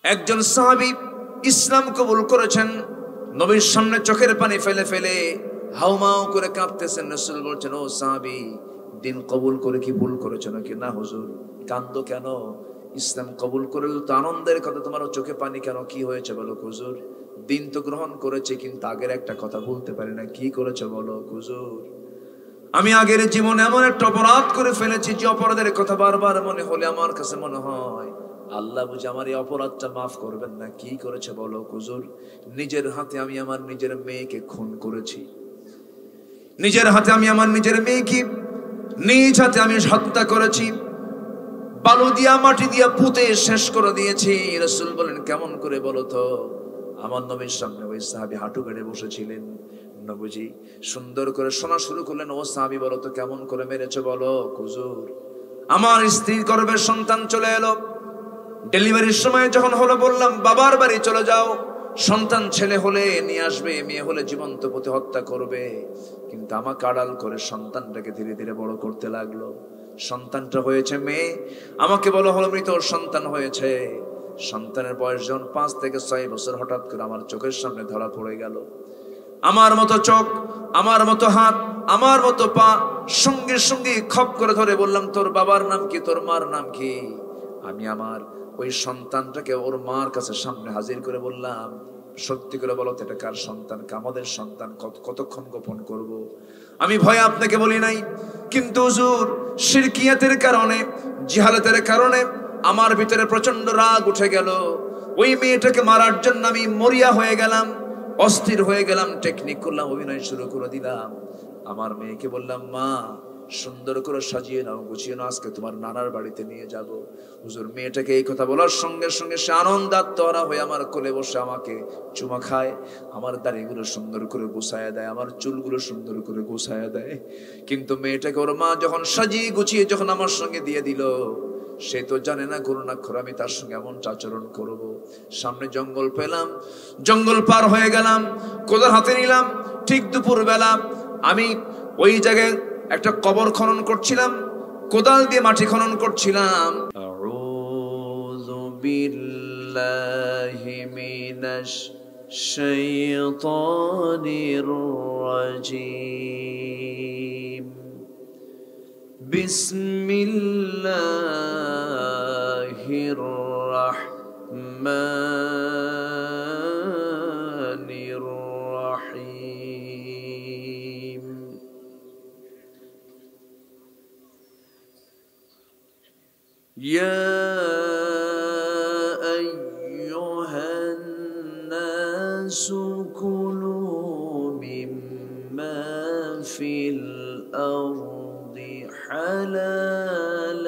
একজন সাহাবী ইসলাম কবুল করেছেন, নবীর সামনে চোখের পানি ফেলে ফেলে হাউমাউ করে কাঁপতেছেন। রাসূল বলছেন, ও সাহাবী, দিন কবুল করে কি ভুল করেছো নাকি? না হুজুর। কান্দো কেন? ইসলাম কবুল করে তো আনন্দের কথা, তোমার চোখে পানি কেন? কি হয়েছে বলো হুজুর? দিন তো গ্রহণ করেছে, কিন্তু আগের একটা কথা বলতে পারি না। কি করেছে বলো হুজুর? আমি আগের জীবনে এমন একটা অপরাধ করে ফেলেছি যে অপরাধের কথা বারবার মনে হলে আমার কাছে মনে হয় আল্লাহ বুঝি আমার এই অপরাধটা মাফ করবেন না। কি করেছে বলো হুজুর? নিজের হাতে আমি আমার নিজের মেয়েকে খুন করেছি। নিজের হাতে আমি আমার নিজের মেয়েকে নিজ হাতে আমি হত্যা করেছি। বালু দিয়া মাটি দিয়া পুঁতে শেষ করে দিয়েছি। রাসূল বলেন, কেমন করে বলো তো? আমার নবীর সামনে ওই সাহাবী হাঁটু গেড়ে বসেছিলেন। নবীজি সুন্দর করে শোনা শুরু করলেন, ও সাহাবী বলো তো কেমন করে মেরেছে বলো হুজুর? আমার স্ত্রীর গর্ভের সন্তান চলে এলো, ডেলিভারির সময় যখন হলো বললাম বাবার বাড়ি চলে যাও, সন্তান ছেলে হলে নিয়ে আসবে, মেয়ে হলে জীবন্ত পুঁতে হত্যা করবে। কিন্তু আমাকে আড়াল করে সন্তানটাকে ধীরে ধীরে বড় করতে লাগলো। সন্তানটা হয়েছে মেয়ে, আমাকে বলা হলো মৃত সন্তান হয়েছে। সন্তানের বয়স যখন 5 থেকে 6 বছর, হঠাৎ করে আমার চোখের সামনে ধরা পড়ে গেল। আমার মতো চোখ, আমার মতো হাত, আমার মতো পা, সঙ্গে সঙ্গে খপ করে ধরে বললাম, তোর বাবার নাম কি, তোর মার নাম কি? আমি আমার ওই সন্তানটাকে ওর মার কাছে সামনে হাজির করে বললাম, সত্যি করে বলো তো এটা কার সন্তান? আমাদের সন্তান। কতক্ষণ গোপন করব? আমি ভয়ে আপনাকে বলি নাই, কিন্তু হুজুর শিরকিয়াতের কারণে, জিহালাতের কারণে আমার ভিতরে প্রচন্ড রাগ উঠে গেল। ওই মেয়েটাকে মারার জন্য আমি মরিয়া হয়ে গেলাম, অস্থির হয়ে গেলাম, টেকনিক করলাম, অভিনয় শুরু করে দিলাম। আমার মেয়েকে বললাম, মা সুন্দর করে সাজিয়ে নাও, গুছিয়ে নাও, আজকে তোমার নানার বাড়িতে নিয়ে যাব। হুজুর মেয়েটাকে এই কথা বলার সঙ্গে সঙ্গে সে আনন্দাত্মহারা হয়ে আমার কোলে বসে আমাকে চুমা খায়, আমার দাড়িগুলো সুন্দর করে গোছায়া দেয়, আমার চুলগুলো সুন্দর করে গোছায়া দেয়। কিন্তু মেয়েটাকে ওর মা যখন সাজিয়ে গুছিয়ে যখন আমার সঙ্গে দিয়ে দিল, সে তো জানে না করুণাক্ষর আমি তার সঙ্গে এমন আচরণ করব। সামনে জঙ্গল পেলাম, জঙ্গল পার হয়ে গেলাম, কোদাল হাতে নিলাম। ঠিক দুপুর বেলা আমি ওই জায়গায় একটা কবর খনন করছিলাম, কোদাল দিয়ে মাটি খনন করছিলাম। আউযু বিল্লাহি মিনাশ শাইতানির রাজীম। বিসমিল্লাহির রাহমানির রাহিম। ইয়া আইয়ুহান নাসু কুলু মিম্মা ফিল আরদি হালালান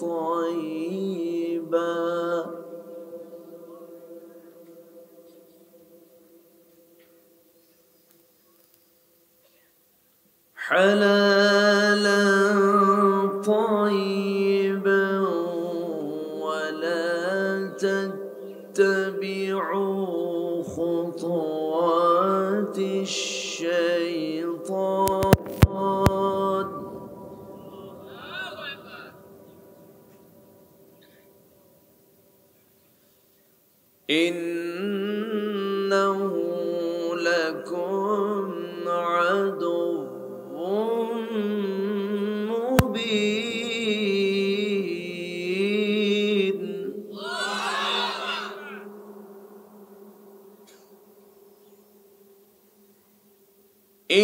তাইয়্যিবা হালালান তাইয়্যিবা ওয়ালা তাত্তাবিউ খুতুওয়াতিশ শাইতান ইন্নাহু লাকুম আদুউম মুবিন।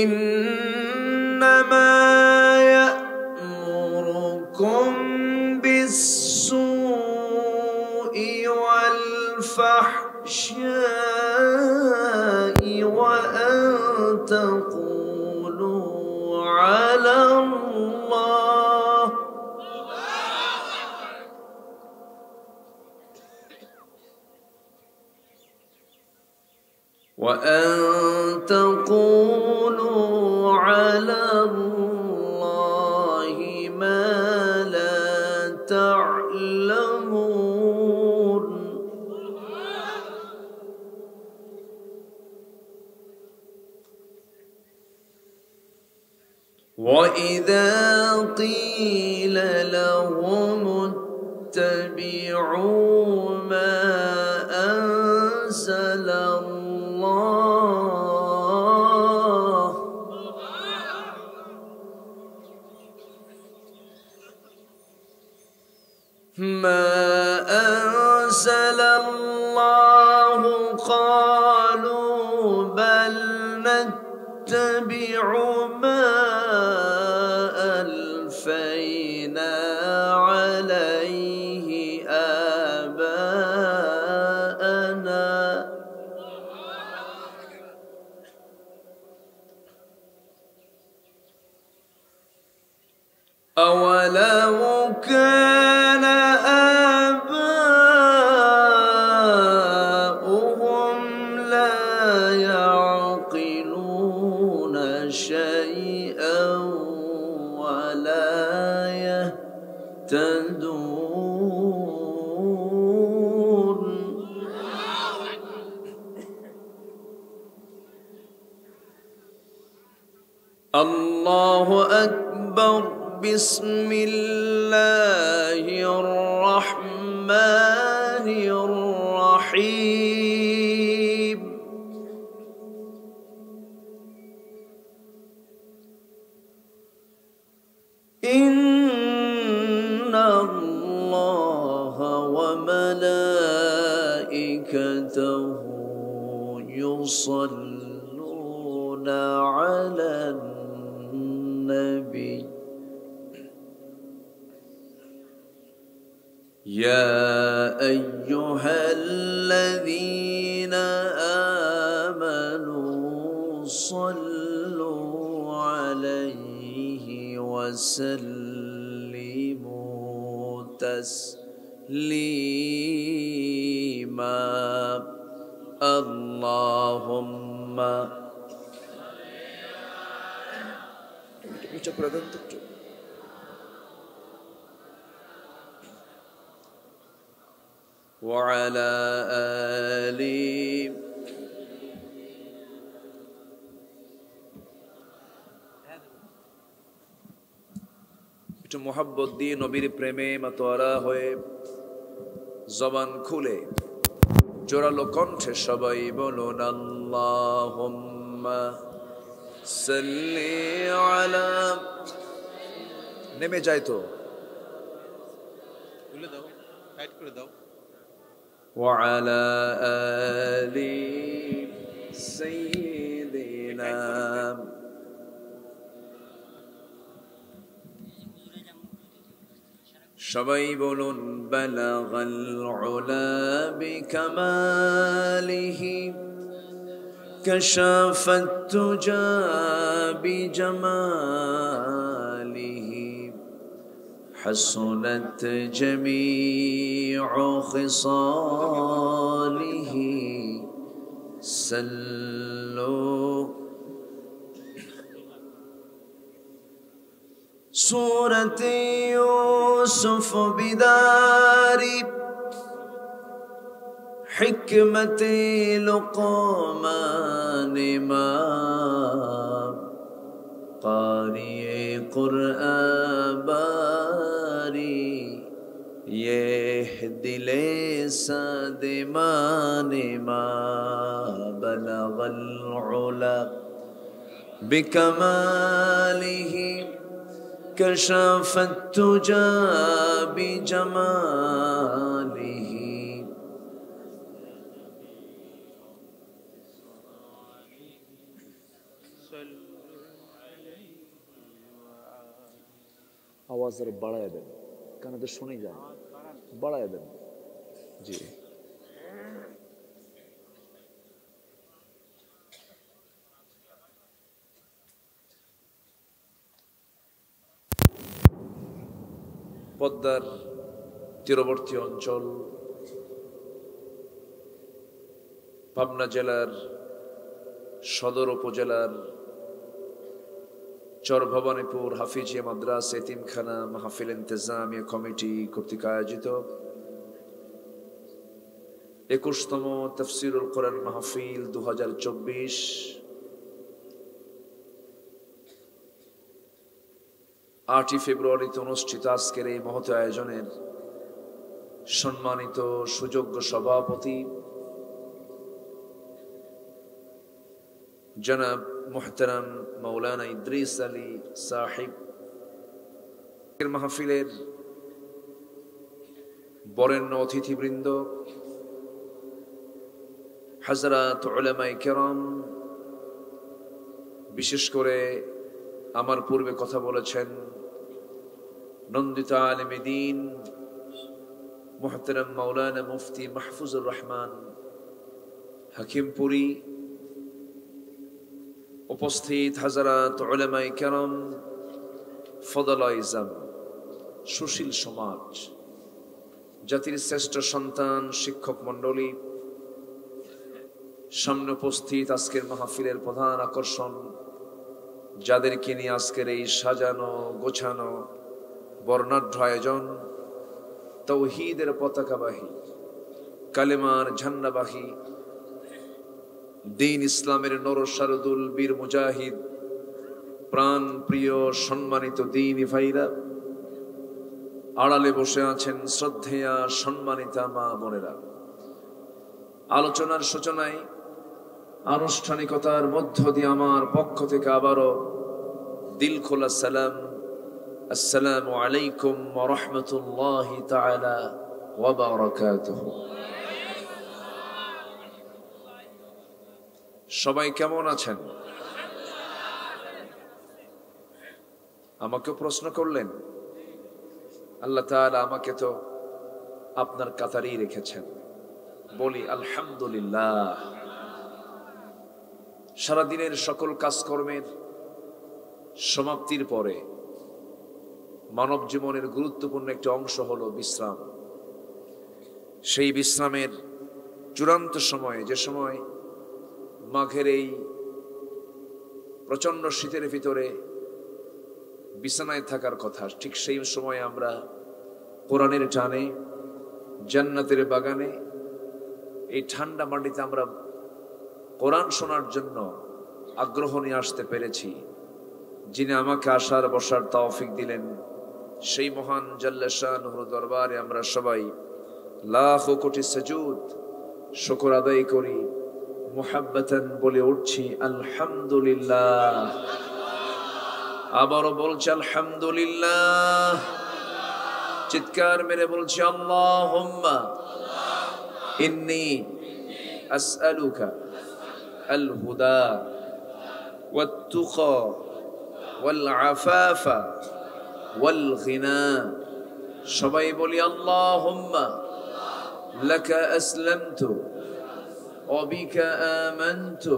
ইন্নামা ইয়া'মুরুকুম বিস-সু'i ওয়াল ফাহশা'i ওয়া আন তাকুলু আলা আল্লাহ وأن تقولوا على الله ما لا تعلمون وإذا قيل لهم اتبعوا ما أنزل الله قالوا بل نتبع ما ألفينا عليه آباءنا أولو كان آباؤهم لا يعقلون شيئا ولا يهتدون الله أكبر بسم الله الرحمن الرحيم إن الله وملائكته يصلون على النبي يا أيها الذين آمنوا صلوا عليه وسلموا تسليما اللهم وعلى آله একটু মোহাব্বত দিয়ে নবীর প্রেমে মাতোয়ারা হয়ে জবান খুলে জোরালো কণ্ঠে সবাই বলুন আল্লাহুম্মা সাল্লি আলা নেমে যায় তো খুলে দাও টাইট করে দাও وعلى آل سيدنا সবাই বলুন বালাগাল উলা বিকামালিহি কাশাফাত তুজা বিজামালিহি حسنت جميع خصاله سلوا سورة يوسف بداري حكمة لقمان ما قارئ قرآن باري يهدي لسان ما بلغ العلا بكماله كشف التجى بجماله आवाज जरा बढ़ाया दें कान तो सुनी जाए बढ़ाया दें जी পদ্মার তীরবর্তী অঞ্চল পাবনা জেলার সদর উপজেলার চরভবানীপুর হাফিজিয়া মাদ্রাসা এতিমখানা মাহফিল ইন্তেজামিয়া কমিটি কর্তৃক আয়োজিত 21তম তাফসীরুল কোরআন মাহফিল 2024 8 ফেব্রুয়ারিতে অনুষ্ঠিত আজকের এই মহৎ আয়োজনের সম্মানিত সুযোগ্য সভাপতি জনাব মুহতারাম মাওলানা ইদ্রিস আলী সাহিব, মাহফিলের বরেণ্য অতিথিবৃন্দ, হযরত উলামায়ে কেরাম, বিশেষ করে আমার পূর্বে কথা বলেছেন নন্দিত আলেমে দ্বীন মুহতারাম মাওলানা মুফতি মাহফুজুর রহমান হাকিমপুরী, উপস্থিত হযরত উলামায়ে কেরাম, ফদলাইজাম, সুশীল সমাজ, জাতির শ্রেষ্ঠ সন্তান, শিক্ষক মণ্ডলী, সামনে উপস্থিত আজকের মাহফিলের প্রধান আকর্ষণ, যাদেরকে নিয়ে আজকের এই সাজানো গোছানো বর্ণাঢ্য আয়োজন, তাওহীদের পতাকাবাহী, কালেমার ঝান্ডাবাহী, দ্বীন ইসলামের নরসারদুল বীর মুজাহিদ, প্রাণ প্রিয় সম্মানিত দ্বীনী ভাইরা, আড়ালে বসে আছেন শ্রদ্ধেয়া সম্মানিতা মা বোনেরা। আলোচনার সূচনায় আনুষ্ঠানিকতার মধ্য দিয়ে আমার পক্ষ থেকে আবারও দিল খোলা সালাম, আসসালামু আলাইকুম ওয়া রাহমাতুল্লাহি তাআলা ওয়া বারাকাতুহু। সবাই কেমন আছেন? আমাকে প্রশ্ন করলেন, আল্লাহ তাআলা আমাকে তো আপনার কাতারেই রেখেছেন। বলি আলহামদুলিল্লাহ। সারাদিনের সকল কাজকর্মের সমাপ্তির পরে মানব জীবনের গুরুত্বপূর্ণ একটি অংশ হলো বিশ্রাম। সেই বিশ্রামের চূড়ান্ত সময়ে, যে সময় মাঘের এই প্রচন্ড শীতের ভিতরে বিছানায় থাকার কথা, ঠিক সেই সময় আমরা কোরআনের টানে জান্নাতের বাগানে এই ঠান্ডা মাটিতে আমরা কোরআন শোনার জন্য আগ্রহ নিয়ে আসতে পেরেছি। যিনি আমাকে আসার বসার তৌফিক দিলেন, সেই মহান জাল্লা শানুর দরবারে আমরা সবাই লাখ কোটি সুজুদ শুকর আদায় করি, মুহাব্বাতান বলে উঠছি আলহামদুলিল্লাহ। আবারও বলছি আলহামদুলিল্লাহ। চিৎকার মেরে বলছি আল্লাহুম্মা ইন্নী আসআলুকা আল হুদা ওয়াত তুকা ওয়াল আফাফা ওয়াল গিনা। সবাই বলি আল্লাহুম্মা লাকা আসলামতু ওয়া বিকা আমানতু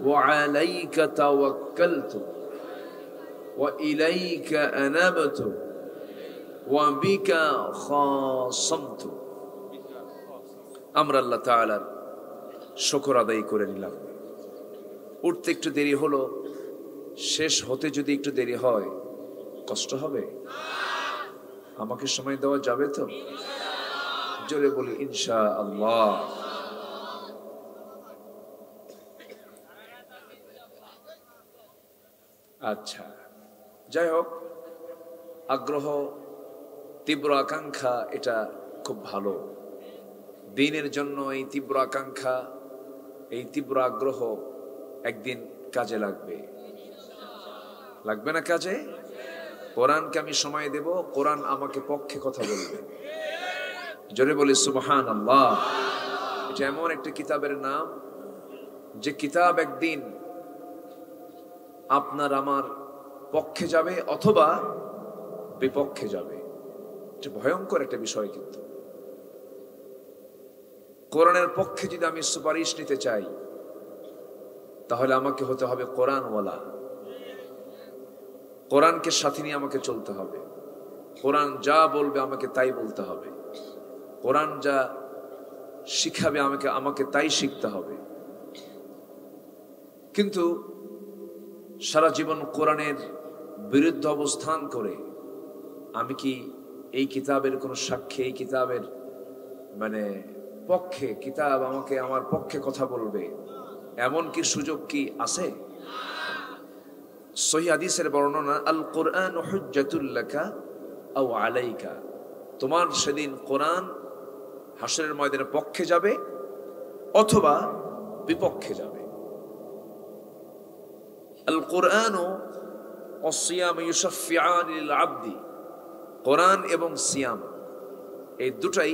ওয়া আলাইকা তাওয়াক্কালতু ওয়া ইলাইকা আনাবতু ওয়া বিকা খাসামতু। আমরা আল্লাহ তাআলার শুকর আদায় করে নিলাম। উঠতে একটু দেরি হলো, শেষ হতে যদি একটু দেরি হয় কষ্ট হবে? আমাকে সময় দেওয়া যাবে তো? জোরে বলি ইনশাআল্লাহ। আচ্ছা, যাই হোক, আগ্রহ, তীব্র আকাঙ্ক্ষা, এটা খুব ভালো। দ্বীনের জন্য এই তীব্র আকাঙ্ক্ষা, এই তীব্র আগ্রহ একদিন কাজে লাগবে। লাগবে না কাজে? কোরআনকে আমি সময় দেব, কোরআন আমাকে পক্ষে কথা বলবে। জোরে বলি সুবহানাল্লাহ। এটা এমন একটা কিতাবের নাম যে কিতাব একদিন আপনার আমার পক্ষে যাবে অথবা বিপক্ষে যাবে। এটা ভয়ঙ্কর একটা বিষয়। কিন্তু কোরআনের পক্ষে যদি আমি সুপারিশ নিতে চাই, তাহলে আমাকে হতে হবে কোরআনওয়ালা। কোরআনকে সাথে নিয়ে আমাকে চলতে হবে। কোরআন যা বলবে আমাকে তাই বলতে হবে। কোরআন যা শিখাবে আমাকে তাই শিখতে হবে। কিন্তু সারা জীবন কোরআনের বিরুদ্ধে অবস্থান করে আমি কি এই কিতাবের কোনো সাক্ষী, এই কিতাবের পক্ষে, কিতাব আমাকে আমার পক্ষে কথা বলবে, এমন কি সুযোগ কি আছে? সহিহ হাদিসের বর্ণনা, আল কোরআন হুজ্জাতুল লাকা আও আলাইকা। তোমার সেদিন কোরআন হাসরের ময়দানের পক্ষে যাবে অথবা বিপক্ষে যাবে। আল কোরআন ও সিয়াম ইউশাফিআন লিল আবদি, কোরআন এবং সিয়াম এই দুটাই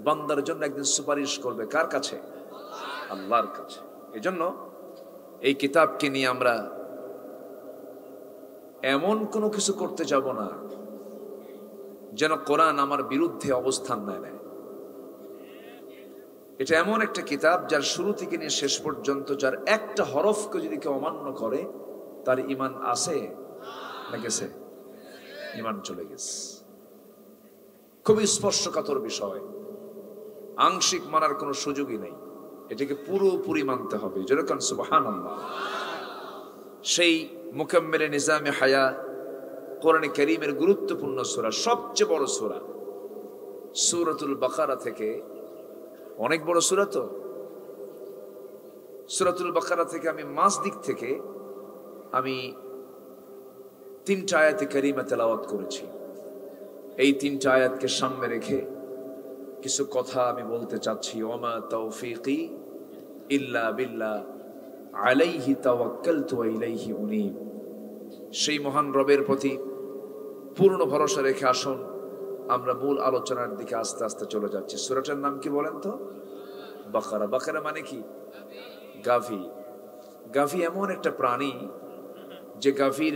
বান্দার জন্য একদিন সুপারিশ করবে। কার কাছে? আল্লাহর কাছে। এজন্য এই কিতাবকে নিয়ে আমরা এমন কোনো কিছু করতে যাব না যেন কোরআন আমার বিরুদ্ধে অবস্থান নেয়। এটা এমন একটা কিতাব যার শুরু থেকে নিয়ে শেষ পর্যন্ত যার একটা হরফকে যদি কেউ অমান্য করে তার ঈমান আছে না গেছে? ঈমান চলে গেছে। খুবই স্পর্শকাতর বিষয়, আংশিক মানার কোনো সুযোগই নেই, এটাকে পুরোপুরি মানতে হবে। যেরকম সুবহানাল্লাহ। সেই মুকাম্মিলে নিজামে হায়া কোরআনে কারীমের গুরুত্বপূর্ণ সূরা, সবচেয়ে বড় সূরা সূরাতুল বাকারা থেকে, অনেক বড় সূরা তো। সূরাতুল বাকারা থেকে আমি মাস দিক থেকে আমি 3টা আয়াতে কারিমা তেলাওয়াত করেছি। এই 3টা আয়াতকে সামনে রেখে কিছু কথা আমি বলতে চাচ্ছি। ওমা তাওফীকি ইল্লা বিল্লাহ আলাইহি তাওয়াক্কালতু ওয়া ইলাইহি উনীব। সেই মহান রবের প্রতি পূর্ণ ভরসা রেখে আসুন আমরা মূল আলোচনার দিকে আস্তে আস্তে চলে যাচ্ছি। সূরাটার নাম কি বলেন তো? বাকারা। বাকারা মানে কি? গাভী। গাভী এমন একটা প্রাণী যে গাভীর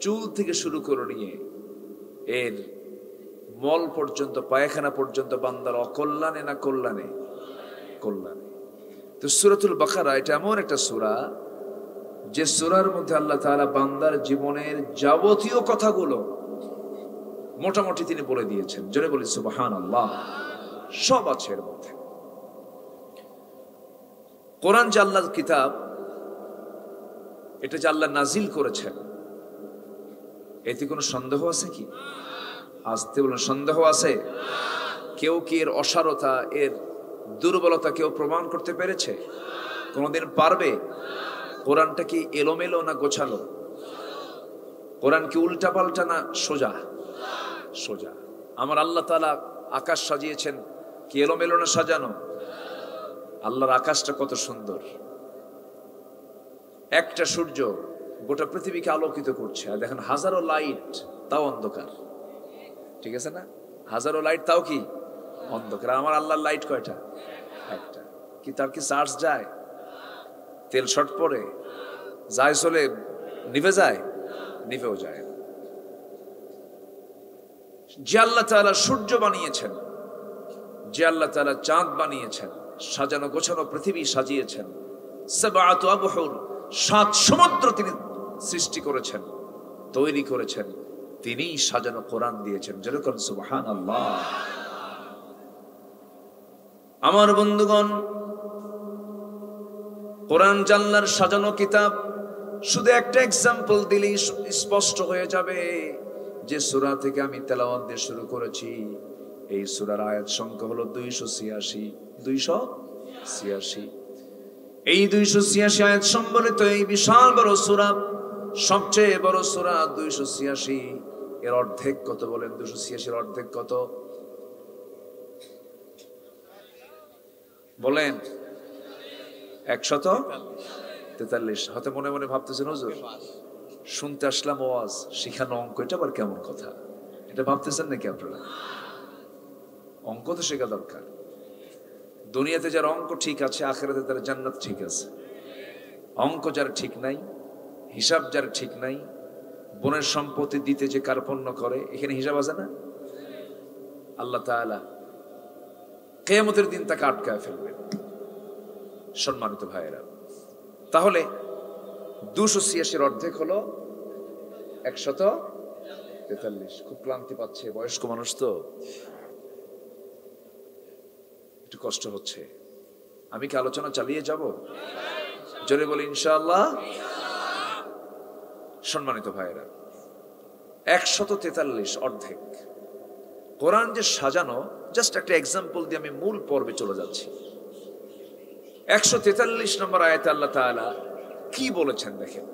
চুল থেকে শুরু করে নিয়ে এর মল পর্যন্ত, পায়খানা পর্যন্ত বান্দার অকল্যাণে না কল্যাণে? কল্যাণে। তো সূরাতুল বাকারা এটা এমন একটা সূরা যে সূরার মধ্যে আল্লাহ তাআলা বান্দার জীবনের যাবতীয় কথাগুলো মোটামুটি তিনি বলে দিয়েছেন। জোরে বলি সুবহানাল্লাহ। সব আছে এর মধ্যে। কোরআন যে আল্লাহর কিতাব, এটা যে আল্লাহ নাজিল করেছেন, এতে কোনো সন্দেহ আছে কি? আসতে বলুন, সন্দেহ আছে? কেউ কি এর অসারতা, এর দুর্বলতা কেউ প্রমাণ করতে পেরেছে? কোনদিন পারবে? কোরআনটা কি এলোমেলো না গোছালো? কোরআন কি উল্টা পাল্টা না সোজা? সোজা। আমার আল্লাহ তাআলা আকাশ সাজিয়েছেন কি এলোমেলো না সাজানো? আল্লাহর আকাশটা কত সুন্দর। একটা সূর্য গোটা পৃথিবীকে আলোকিত করছে, আর দেখেন হাজারো লাইট তাও অন্ধকার। ঠিক আছে না? হাজারো লাইট তাও কি অন্ধকার। আমার আল্লাহর লাইট কয়টা? একটা। কি তার কি চার্জ যায়? তেল শর্ট পড়ে যায়, চলে নিভে যায়? নিভেও যায় না। যে আল্লাহ তাআলা সূর্য বানিয়েছেন, যে আল্লাহ তাআলা চাঁদ বানিয়েছেন, সাজানো গোছানো পৃথিবী সাজিয়েছেন, সাবআতু আবহুর 7 সমুদ্র তিনি সৃষ্টি করেছেন, তৈরি করেছেন, তিনি সাজানো কোরআন দিয়েছেন। যেরকম সুবহানাল্লাহ। আমার বন্ধুগণ, কোরআন জাল্লার সাজানো কিতাব, শুধু একটা এক্সাম্পল দিলেই স্পষ্ট হয়ে যাবে যে সূরা থেকে আমি তেলাওয়াত দিয়ে শুরু করেছি, এই সূরার আয়াত সংখ্যা হলো 286। 286। এই 286 আয়াত সম্বলিত এই বিশাল বড় সূরা, সবচেয়ে বড় সূরা 286, এর অর্ধেক কত বলেন? 286 এর অর্ধেক কত বলেন? 143। হয়তো মনে মনে ভাবতেছেন, হুজুর শুনতে আসলাম ওয়াজ, শিখানো অঙ্ক, এটা আবার কেমন কথা? এটা ভাবতেছেন নাকি আপনারা? অঙ্ক তো শেখা দরকার। দুনিয়াতে যার অঙ্ক ঠিক আছে, আখিরাতে তার জান্নাত ঠিক আছে। অঙ্ক যার ঠিক নাই, হিসাব যার ঠিক নাই, বোনের সম্পত্তি দিতে যে কার্পণ্য করে, এখানে হিসাব আছে না? আল্লাহ তাআলা কিয়ামতের দিন তাকে আটকায় ফেলবেন। সম্মানিত ভাইয়েরা, তাহলে 286 অর্ধেক হলো 143। খুব ক্লান্তি পাচ্ছে, বয়স্ক মানুষ তো একটু কষ্ট হচ্ছে। আমি কি আলোচনা চালিয়ে যাব? জোরে বলি ইনশাআল্লাহ। সম্মানিত ভাইয়েরা, 143 অর্ধেক কোরআন যে সাজানো, জাস্ট একটা এক্সাম্পল দিয়ে আমি মূল পর্বে চলে যাচ্ছি। 143 নম্বর আয়াতে আল্লাহ তাআলা কি বলেছেন দেখেন।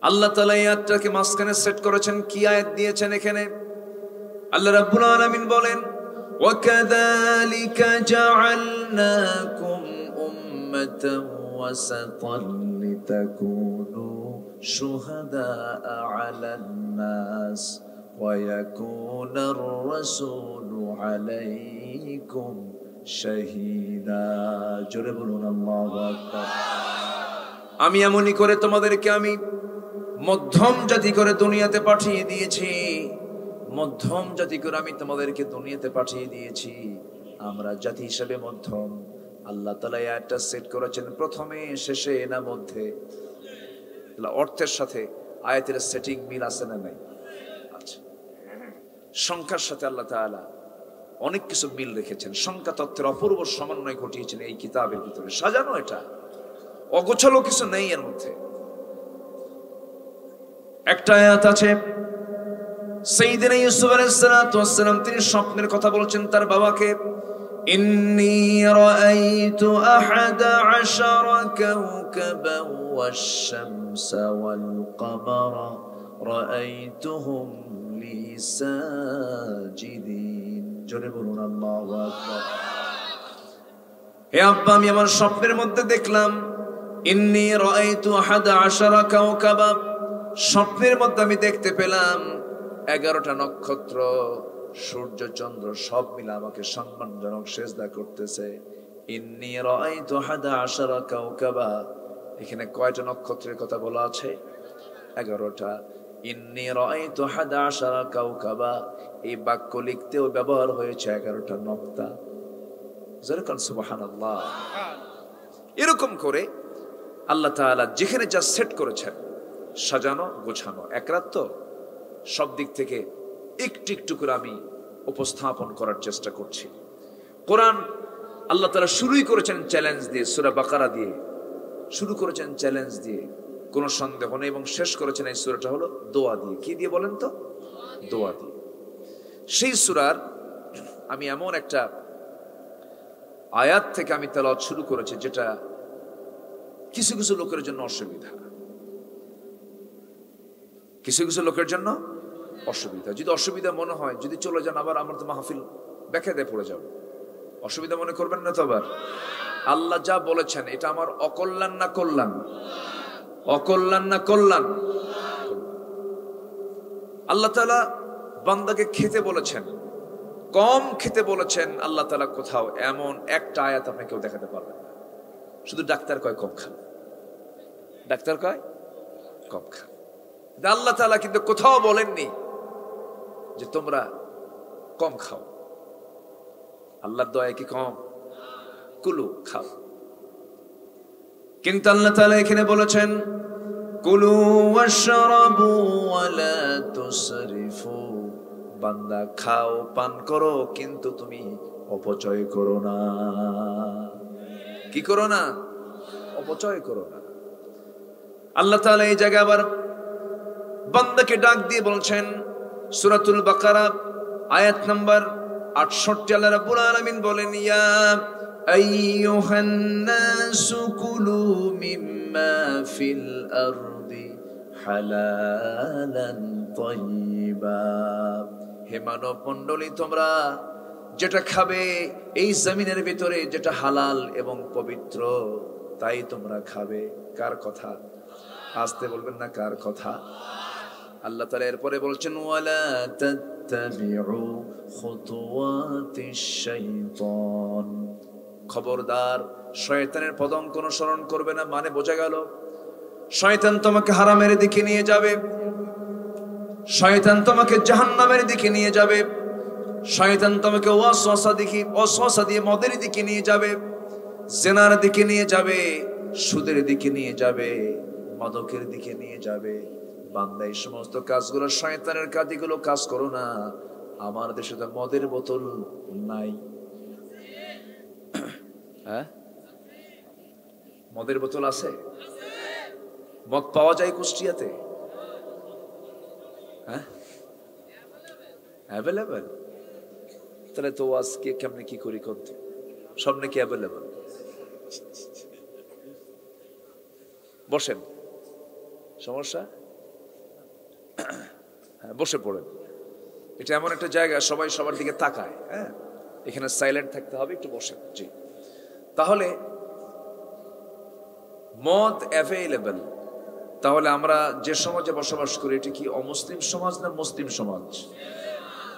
আল্লাহ তাআলা এই আয়াতটাকে মাঝখানে সেট করেছেন। কি আয়াত দিয়েছেন এখানে? আল্লাহ রাব্বুল আলামিন বলেন, وَكَذَلِكَ جَعَلْنَاكُمْ أُمَّةً وَسَطًا لِتَكُونُوا شُهَدَاءَ عَلَى النَّاسِ وَيَكُونَ الرَّسُولُ عَلَيْكُمْ شَهِيدًا। জোরে বলুন আল্লাহু আকবার। আমি এমনই করে তোমাদেরকে আমি মধ্যম জাতি করে দুনিয়াতে পাঠিয়ে দিয়েছি, মধ্যম জাতি করে আমি তোমাদেরকে দুনিয়াতে পাঠিয়ে দিয়েছি। আমরা জাতি হিসেবে মধ্যম। আল্লাহ তাআলা একটা সেট করেছেন প্রথমে, শেষে, না মধ্যে। অর্থের সাথে আয়াতের সেটিং মিল আছে না নাই? আচ্ছা, সংখ্যার সাথে আল্লাহ তাআলা অনেক কিছু মিল রেখেছেন। সংখ্যা তত্ত্বের অপূর্ব সমন্বয় ঘটিয়েছেন এই কিতাবের ভিতরে। সাজানো, এটা অগোছালো কিছু নেই এর মধ্যে। একটা আয়াত আছে, সাইয়েদনা ইউসুফ আলাইহিস সালাতু ওয়াস সালাম তিনি স্বপ্নের কথা বলছেন তার বাবাকে, ইন্নী রাআইতু আহাদা আশারা কাওকাবান ওয়াশ-শামসা ওয়াল কামারা রাআইতুহুম লি সাজিদিন। জোরে বলুন আল্লাহু আকবার। হে আব্বা, আমি আমার স্বপ্নের মধ্যে দেখলাম, ইন্নী রাআইতু আহাদা আশারা কাওকাবা, স্বপ্নের মধ্যে আমি দেখতে পেলাম 11টা নক্ষত্র, সূর্য চন্দ্র সব মিলে আমাকে সম্মানজনক সেজদা করতেছে। ইন্নী রাআইতু আহাদা আশারা কাওকাবা, এখানে কয়টা নক্ষত্রের কথা বলা আছে? 11টা। ইন্নী রাআইতু আহাদা আশারা কাওকাবা, এই বাক্য লিখতেও ব্যবহার হয়েছে 11টা নক্তা। যারকান সুবহানাল্লাহ। এরকম করে আল্লাহ তাআলা যেখানে যা সেট করেছেন, সাজানো গোছানো, এক রাত তো সব দিক থেকে একটু একটু করে আমি উপস্থাপন করার চেষ্টা করছি। কোরআন আল্লাহ তাআলা শুরুই করেছেন চ্যালেঞ্জ দিয়ে, সূরা বাকারা দিয়ে শুরু করেছেন চ্যালেঞ্জ দিয়ে, কোনো সন্দেহ নেই, এবং শেষ করেছেন এই সূরাটা হলো দোয়া দিয়ে। কি দিয়ে বলেন তো? দোয়া দিয়ে। সেই সূরার আমি এমন একটা আয়াত থেকে আমি তেলাওয়াত শুরু করেছি যেটা কিছু কিছু লোকের জন্য অসুবিধা, কিছু কিছু লোকের জন্য অসুবিধা। যদি অসুবিধা মনে হয়, যদি চলে যান, আবার আমার তো মাহফিল বেকায়দায় পড়ে যাব। অসুবিধা মনে করবেন না তো আবার। আল্লাহ যা বলেছেন এটা আমার অকল্যাণ না কল্যাণ? অকল্যাণ না কল্যাণ? আল্লাহ তাআলা বান্দাকে খেতে বলেছেন, কম খেতে বলেছেন। আল্লাহ তাআলা কোথাও এমন একটা আয়াত আপনি কেউ দেখাতে পারবেন না। শুধু ডাক্তার কয় কম খান, ডাক্তার কয় কম খান। আল্লাহ তাআলা কিন্তু কোথাও বলেননি যে তোমরা কম খাও। আল্লাহর দয়া কি কম? কুলু, খাও। কিন্তু আল্লাহ তাআলা এখানে বলেছেন, কুলু ওয়াশরাবু ওয়ালা তুসরিফু, বান্দা খাও, পান করো, কিন্তু তুমি অপচয় করো না। কি করো না? অপচয় করো না। আল্লাহ তাআলা এই জায়গায় আবার বান্দাকে ডাক দিয়ে বলছেন, সূরাতুল বাকারা আয়াত নাম্বার 68, আল্লাহ রাব্বুল আলামিন বলেন, ইয়া আইয়ুহান নাসু কুলু মিম্মা ফিল আরদি হালালান তাইয়্যিবা, হে মানব মণ্ডলী, তোমরা যেটা খাবে এই জমিনের ভিতরে, যেটা হালাল এবং পবিত্র, তাই তোমরা খাবে। কার কথা? আসতে বলবেন না, কার কথা? আল্লাহ তাআলা এরপরে বলছেন, ওয়ালা তাত্তাবিউ খুতুওয়াতিশ শাইতান, খবরদার শয়তানের পদঙ্ক অনুসরণ করবে না। মানে বোঝা গেল, শয়তান তোমাকে হারামের দিকে নিয়ে যাবে, শয়তান তোমাকে জাহান্নামের দিকে নিয়ে যাবে, শয়তান তোমাকে ওয়াসওয়াসা দিয়ে মদের দিকে নিয়ে যাবে, জিনার দিকে নিয়ে যাবে, সুদের দিকে নিয়ে যাবে, মাদকের দিকে নিয়ে যাবে। বান্দা এই সমস্ত কাজগুলো, শয়তানের কাজগুলো কাজ করো না। আমার দেশে তো মদের বোতল নাই। হ্যাঁ, মদের বোতল আছে? মদ পাওয়া যায় কুষ্টিয়াতে? হ্যাঁ, অ্যাভেলেবেল। তাহলে তো আজকে কেমনে কি করি করতে, সব নাকি অ্যাভেলেবেল। বসেন, সমস্যা? হ্যাঁ, বসে পড়েন। এটা এমন একটা জায়গা সবাই সবার দিকে তাকায়, হ্যাঁ, এখানে সাইলেন্ট থাকতে হবে, একটু বসেন। জি, তাহলে মদ অ্যাভেলেবল, তাহলে আমরা যে সমাজে বসবাস করি এটা কি অমুসলিম সমাজ না মুসলিম সমাজ?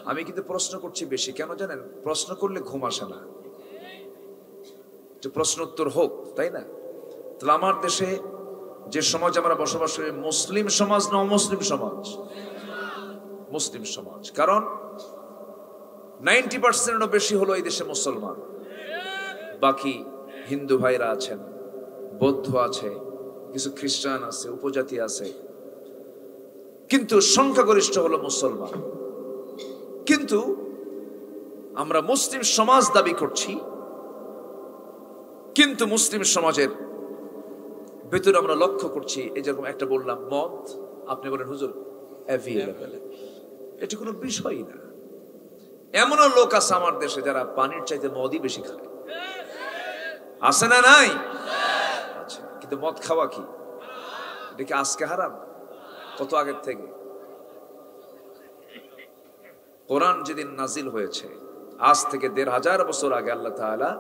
আমি কিন্তু প্রশ্ন করছি বেশি, কেন জানেন? প্রশ্ন করলে ঘুম আসে না, প্রশ্ন উত্তর হোক, তাই না? তাহলে আমার দেশে যে সমাজ আমরা বসবাস করি মুসলিম সমাজ না অমুসলিম সমাজ? মুসলিম সমাজ, কারণ 90% বেশি হলো এই দেশে মুসলমান, বাকি হিন্দু ভাইরা আছেন, বৌদ্ধ আছে, কিছু খ্রিস্টান আছে, উপজাতি আছে, কিন্তু সংখ্যাগরিষ্ঠ হলো মুসলমান। কিন্তু আমরা মুসলিম সমাজ দাবি করছি, কিন্তু মুসলিম সমাজের ভেতরে আমরা লক্ষ্য করছি, এই যেরকম একটা বললাম মদ, আপনি বলেন হুজুর অ্যাভেলেবল, এটা কোনো বিষয়ই না। এমনও লোক আছে আমার দেশে যারা পানির চাইতে মদই বেশি খায়, আছে না নাই? আচ্ছা, কিন্তু মদ খাওয়া কি এটা কি আজকে হারাম? কত আগের থেকে? কোরআন যেদিন নাজিল হয়েছে আজ থেকে ১৫০০ বছর আগে আল্লাহ তাআলা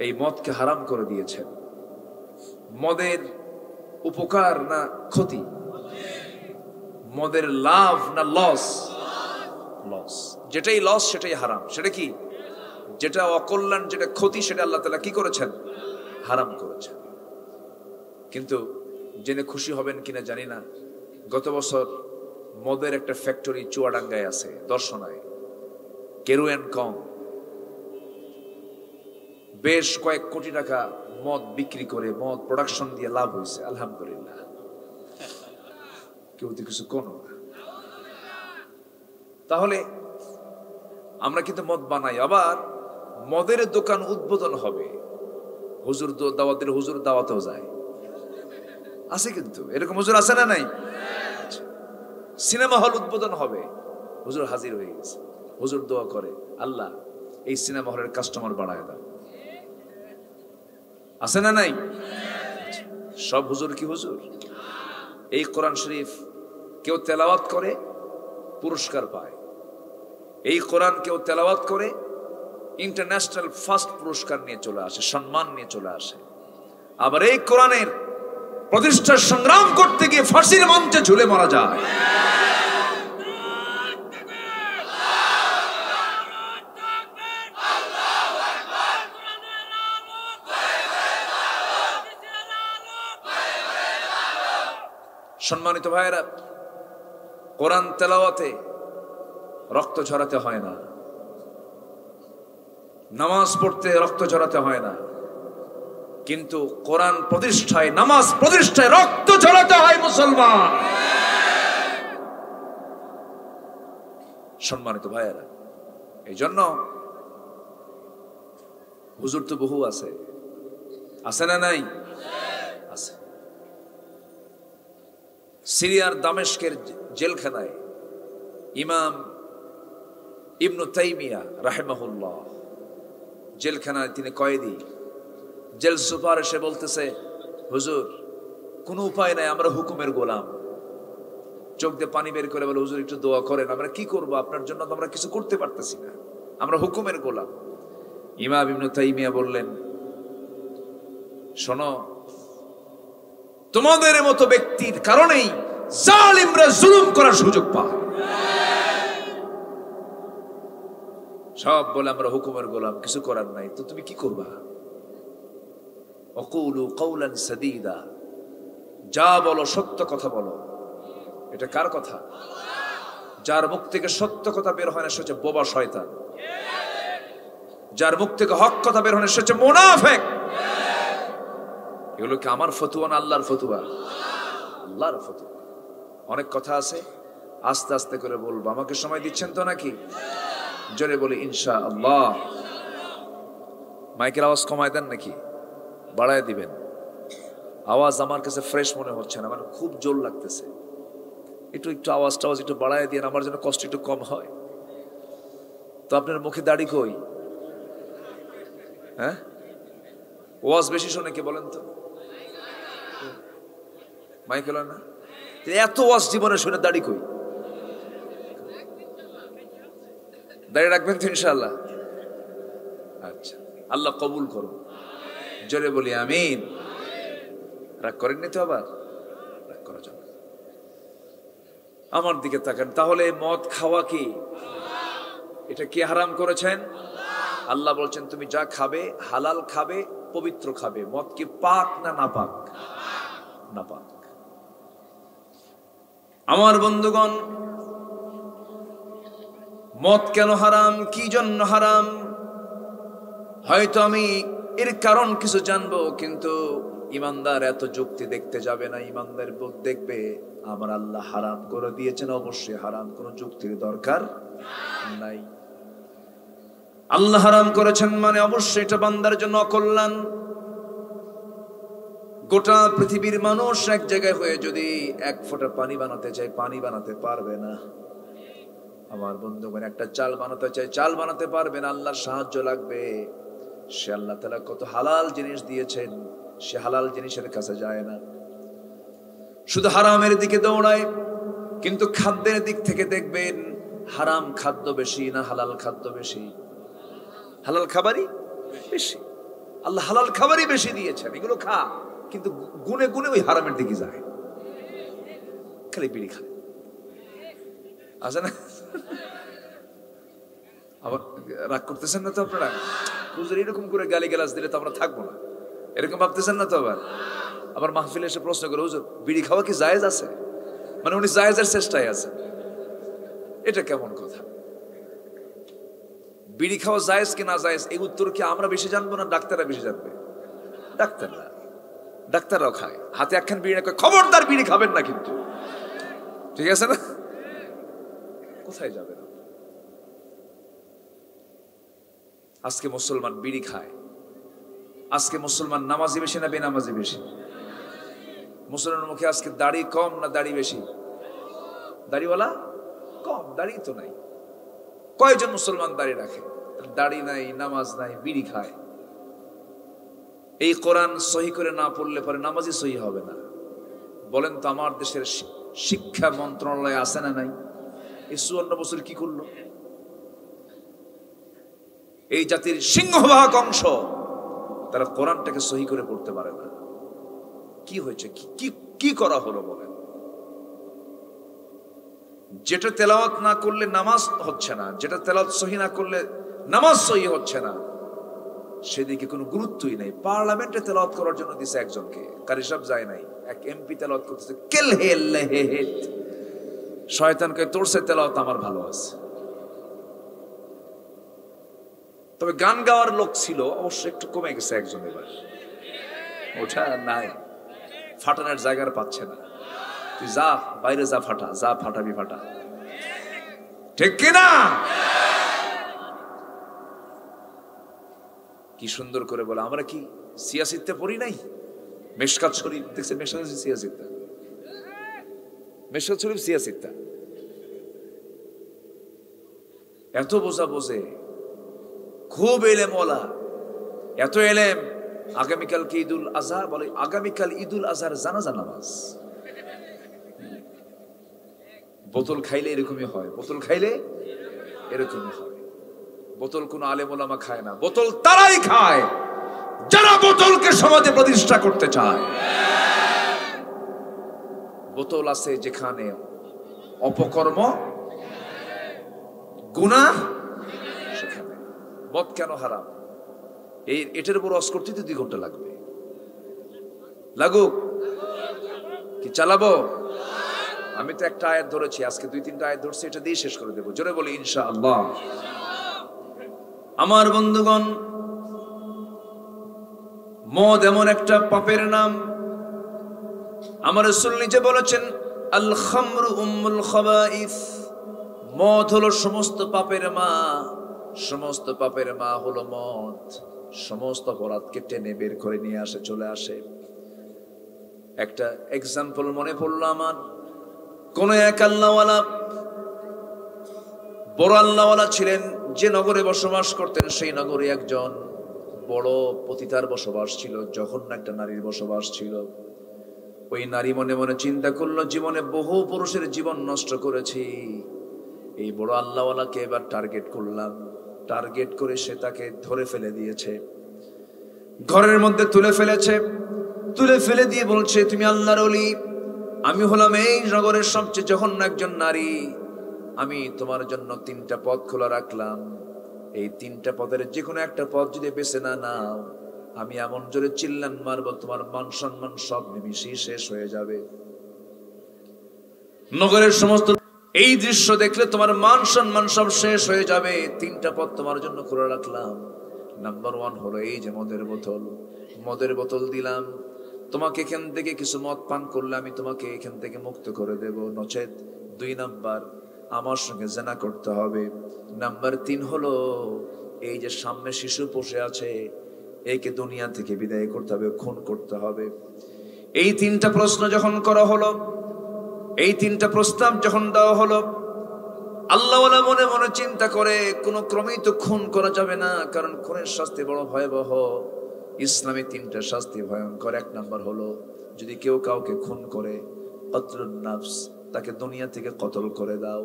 এই মদকে হারাম করে দিয়েছেন। মদের উপকার না ক্ষতি? মদের লাভ না লস? লস। যেটাই লস সেটাই হারাম। সেটা কি? যেটা অকল্যাণ, যেটা ক্ষতি, সেটা আল্লাহ তাআলা কি করেছেন? হারাম করেছেন। কিন্তু জেনে খুশি হবেন কিনা জানি না, গত বছর মদের একটা ফ্যাক্টরি চুয়াডাঙ্গায় আছে, দর্শনায়, কেরু এন্ড কং, বেশ কয়েক কোটি টাকা মদ বিক্রি করে, মদ প্রোডাকশন দিয়ে লাভ হয়েছে, আলহামদুলিল্লাহ। কেউ তো কিছু কোন না। তাহলে আমরা কিন্তু মদ বানাই, আবার মদের দোকান উদ্বোধন হবে, হুজুর দাওয়াত দিলে হুজুর দাওয়াতেও যায়, আছে কিন্তু এরকম হুজুর আছে না নাই? সিনেমা হল উদ্বোধন হবে, হুজুর হাজির হয়ে গেছে, হুজুর দোয়া করে, আল্লাহ এই সিনেমা হলের কাস্টমার বাড়ায় দাও, আছে না নাই? সব হুজুর কি হুজুর? এই কোরআন শরীফ কেউ তেলাওয়াত করে পুরস্কার পায়, এই কোরআন কেউ তেলাওয়াত করে ইন্টারন্যাশনাল ফার্স্ট পুরস্কার নিয়ে চলে আসে, সম্মান নিয়ে চলে আসে। আবার এই কোরআনের প্রতিষ্ঠার সংগ্রাম করতে গিয়ে ফাঁসির মঞ্চে ঝুলে মারা যায়। সম্মানিত ভাইয়েরা, কোরআন তেলাওয়াতে রক্ত ঝরাতে হয় না, নামাজ পড়তে রক্ত ঝরাতে হয় না, কিন্তু কোরআন প্রতিষ্ঠায়, নামাজ প্রতিষ্ঠায় রক্ত ঝরাতে হয় মুসলমান। সম্মানিত ভাইয়েরা, এই জন্য হুজুর তো বহু আছে, আছে না নাই? আছে। সিরিয়ার দামেস্কের জেলখানায় ইমাম ইবনু তাইমিয়া রাহিমাহুল্লাহ জেলখানায় তিনি কয়েদি। জেল সুপার এসে বলতেছে, হুজুর কোনো উপায় নাই, আমরা হুকুমের গোলাম। চোখ দিয়ে পানি বের করে বলে, হুজুর একটু দোয়া করেন, আমরা কি করব, আপনার জন্য তো আমরা কিছু করতে পারতেছি না, আমরা হুকুমের গোলাম। ইমাম ইবনু তাইমিয়া বললেন, শোনো, তোমাদের মতো ব্যক্তির কারণেই জালিমরা জুলুম করার সুযোগ পায়। সব বলে আমরা হুকুমের গোলাম, কিছু করার নাই, তো তুমি কি করবা? ওয়াকুলু কাওলান সাদীদা, যা বলো সত্য কথা বলো। এটা কার কথা? যার মুখ থেকে সত্য কথা বের হয় না সে হচ্ছে বোবা শয়তান, যার মুখ থেকে হক কথা বের হয় না সে হচ্ছে মুনাফিক। এগুলো কি আমার ফতুয়া না আল্লাহর ফতুয়া? আল্লাহর ফতুয়া। অনেক কথা আছে, আস্তে আস্তে করে বলবো। আমাকে সময় দিচ্ছেন তো নাকি? জোরে বলি ইনশাআল্লাহ। মাইকের আওয়াজ কমায় দেন নাকি বাড়ায় দিবেন? আওয়াজ আমার কাছে ফ্রেশ মনে হচ্ছে না, আমার খুব জোর লাগতেছে। একটু একটু আওয়াজ একটু বাড়ায় দিয়ে আমার জন্য কষ্ট একটু কম হয়। তো আপনার মুখে দাড়ি কই? হ্যাঁ, ওয়াজ বেশি শোনে কে বলেন তো? মাইকেল না, এত ওয়াজ জীবনে শুনে দাড়ি কই? দাঁড়িয়ে রাখবেন তো ইনশাআল্লাহ? আচ্ছা, আল্লাহ কবুল করো। জোরে বলি আমিন। রাগ করেননি তো? আবার রাগ করা যাবে না। আমার দিকে তাকান। তাহলে মদ খাওয়া কি, এটা কি হারাম করেছেন? আল্লাহ বলছেন তুমি যা খাবে হালাল খাবে, পবিত্র খাবে। মদ কি পাক না নাপাক? নাপাক। আমার বন্ধুগণ, মদ কেন হারাম, কি জন্য হারাম, হয়তো আমি এর কারণ কিছু জানবো, কিন্তু ইমানদার এত যুক্তি দেখতে যাবে না। ইমানদার দেখবে আমার আল্লাহ হারাম করে দিয়েছেন, অবশ্যই হারাম, কোনো যুক্তির দরকার নাই। আল্লাহ হারাম করেছেন মানে অবশ্যই এটা বান্দার জন্য অকল্যাণ। গোটা পৃথিবীর মানুষ এক জায়গায় হয়ে যদি এক ফোঁটা পানি বানাতে চায়, পানি বানাতে পারবে না। আমার বন্ধুগণ, একটা চাল বানাতে চায়, চাল বানাতে পারবে না, আল্লাহর সাহায্য লাগবে। সে আল্লাহ তাআলা কত হালাল জিনিস দিয়েছেন, সে হালাল জিনিসের কাছে যায় না, শুধু হারামের দিকে দৌড়ায়। কিন্তু খাদ্যের দিক থেকে দেখবেন হারাম খাদ্য বেশি না হালাল খাদ্য বেশি? হালাল খাবারই বেশি। আল্লাহ হালাল খাবারই বেশি দিয়েছেন, এগুলো খা। কিন্তু গুনে গুনে ওই হারামের দিকে যায়, খালি বিড়ি খায়। আছে না? আবার রাগ করতেছেন না তো আপনারা? হুজুর এরকম করে গালিগালাজ দিলে তো আমরা থাকবো না, এরকম ভাবতেছেন না তো? আবার মাহফিলে এসে প্রশ্ন করে, হুজুর বিড়ি খাওয়া কি জায়েজ আছে? মানে উনি জায়েজের চেষ্টায় আছে। এটা কেমন কথা? বিড়ি খাওয়া জায়েজ কি না জায়েজ, এই উত্তর কি আমরা বেশি জানবো না ডাক্তাররা বেশি জানবে? ডাক্তাররাও খায়, হাতে একখান বিড়ি না, খবরদার বিড়ি খাবেন না কিন্তু, ঠিক আছে না? কোথায় যাবে না? আজকে মুসলমান বিড়ি খায়। আজকে মুসলমান নামাজি বেশি না বেনামাজি বেশি? মুসলমানের মুখে আজকে দাড়ি কম না দাড়ি বেশি? দাড়িওয়ালা কম, দাড়ি তো নাই। কয়জন মুসলমান দাড়ি রাখে? দাড়ি নাই, নামাজ নাই, বিড়ি খায়। এই কোরআন সহি করে না পড়লে পরে নামাজি সহি হবে না। বলেন তো, আমার দেশের শিক্ষা মন্ত্রণালয় আছে না নাই? এই 54 বছর কি করলো? এই জাতির সিংহভাগ অংশ তারা কোরআনটাকে সহি করে পড়তে পারে না। কি হয়েছে? কি করা হলো বলেন? যেটা তেলাওয়াত না করলে নামাজ হচ্ছে না, যেটা তেলাওয়াত সহি না করলে নামাজ সহি হচ্ছে না, সেদিকে কোনো গুরুত্বই নেই। পার্লামেন্টে তেলাওয়াত করার জন্য দিছে একজনকে, কারি সাহেব যায় নাই, এক এমপি তেলাওয়াত করতেছে, কেল হে আল্লাহ হে হে। শয়তানকে তোরছে তেলাওয়াত আমার ভালো আছে। তবে গান গাওয়ার লোক ছিল, অবশ্য একটু কমে গেছে একজন, এবার ওটা নাই, ফাটানোর জায়গার পাচ্ছে না। তুই যা বাইরে যা, ফাটা, যা ফাটাবি ফাটা, ঠিক কিনা? কি সুন্দর করে বলে, আমরা কি সিয়াসিতে পড়ি নাই? মেশকাত শরীফ দেখছেন? মেশকাত সিয়াসিতা, মেশকাত শরীফ সিয়াসিতা, এত বোঝা বোঝে, খুব এলেম ওলা, এত এলেম। আগামীকাল কি ঈদুল আজহা? বলে আগামীকাল ঈদুল আজহার জানাজা নামাজ। বোতল খাইলে এরকমই হয়, বোতল খাইলে এরকমই হয়। বোতল কোন আলেম ওলামা খায় না, বোতল তারাই খায় যারা বোতলকে সমাজে প্রতিষ্ঠা করতে চায়। বোতল আছে যেখানে অপকর্ম গুনাহ, সেখানে। মদ কেন হারাম? এটার উপর ওয়াজ করতে তো 2 ঘন্টা লাগবে। লাগুক কি চালাবো? আমি তো একটা আয়াত ধরেছি, আজকে 2-3টা আয়াত ধরছি, এটা দিয়ে শেষ করে দেবো। জোরে বলি ইনশাআল্লাহ। আমার বন্ধুগণ, মদ এমন একটা পাপের নাম, আমার রাসূল নিজে বলেছেন, আল খামরু উম্মুল খাবাইস। মদ হলো সমস্ত পাপের মা, সমস্ত পাপের মা হলো মদ। সমস্ত অপরাধকে টেনে বের করে নিয়ে আসে, চলে আসে। একটা এক্সাম্পল মনে পড়লো আমার। কোন এক আল্লাহওয়ালা, বড় আল্লাহওয়ালা ছিলেন, যে নগরে বসবাস করতেন সেই নগরে একজন বড় পতিতার বসবাস ছিল, জঘন্য একটা নারীর বসবাস ছিল। ওই নারী মনে মনে চিন্তা করলো, জীবনে বহু পুরুষের জীবন নষ্ট করেছি, এই বড় আল্লাহওয়ালাকে এবার টার্গেট করলাম, টার্গেট করে সে তাকে ধরে ফেলে দিয়েছে, ঘরের মধ্যে তুলে ফেলেছে, তুলে ফেলে দিয়ে বলছে, তুমি আল্লাহর ওলি, আমি হলাম এই নগরের সবচেয়ে জঘন্য একজন নারী, আমি তোমার জন্য 3টা পথ খোলা রাখলাম, এই 3টা পথের যে কোনো একটা পথ যদি বেছে না নাও, আমি এমন জোরে চিল্লান মারবো তোমার মান সম্মান সব নিমিশেই শেষ হয়ে যাবে। নগরের সমস্ত এই দৃশ্য দেখলে তোমার মান সম্মান সব শেষ হয়ে যাবে। 3টা পথ তোমার জন্য খোলা রাখলাম। নাম্বার 1 হলো এই যে মদের বোতল দিলাম, তোমাকে এখান থেকে কিছু মদ পান করলে আমি তোমাকে এখান থেকে মুক্ত করে দেব, নচেত 2 নাম্বার আমার সঙ্গে জেনা করতে হবে। নাম্বার 3 হলো এই যে সামনে শিশু বসে আছে, একে দুনিয়া থেকে বিদায় করতে হবে, খুন করতে হবে। এই 3টা প্রশ্ন যখন করা হলো, এই 3টা প্রস্তাব যখন দেওয়া হলো, আল্লাহওয়ালা মনে মনে চিন্তা করে কোন ক্রমেই তো খুন করা যাবে না, কারণ খুনের শাস্তি বড় ভয়াবহ। ইসলামে 3টা শাস্তি ভয়ঙ্কর। 1 নাম্বার হলো যদি কেউ কাউকে খুন করে, কতলুন নাফস, তাকে দুনিয়া থেকে কতল করে দাও।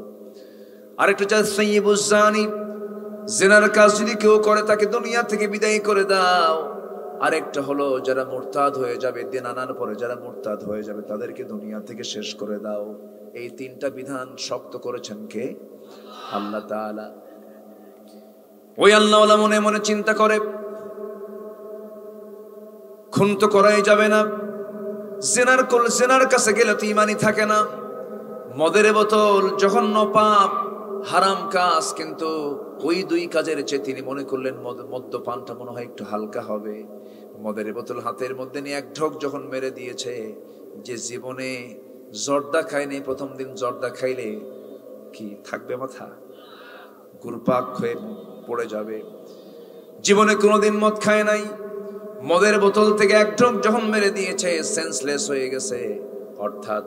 আরেকটা হচ্ছে সাইয়্যিবুজ জানি, জিনার কাজ যদি কেউ করে তাকে দুনিয়া থেকে বিদায় করে দাও। আরেকটা হলো যারা মুরতাদ হয়ে যাবে, দিন আনার পরে যারা মুরতাদ হয়ে যাবে তাদেরকে দুনিয়া থেকে শেষ করে দাও। এই 3টা বিধান শক্ত করেছেন কে? আল্লাহ তাআলা। ওই আল্লাহওয়ালা মনে মনে চিন্তা করে খুন তো করাই যাবে না, জিনার কাছে গেলে তো ইমানই থাকে না, মদের বোতল জঘন্য পাপ, হারাম কাজ, কিন্তু ওই 2 কাজের চেয়ে তিনি মনে করলেন মদ্যপানটা মনে হয় একটু হালকা হবে। মদের বোতল হাতের মধ্যে নিয়ে 1 ঢোক যখন মেরে দিয়েছে, যে জীবনে জর্দা খায়নি, প্রথম দিন জর্দা খাইলে কি থাকবে, মাথা ঘুরপাক হয়ে পড়ে যাবে। জীবনে কোনোদিন মদ খায় নাই, মদের বোতল থেকে 1 ঢোক যখন মেরে দিয়েছে, সেন্সলেস হয়ে গেছে, অর্থাৎ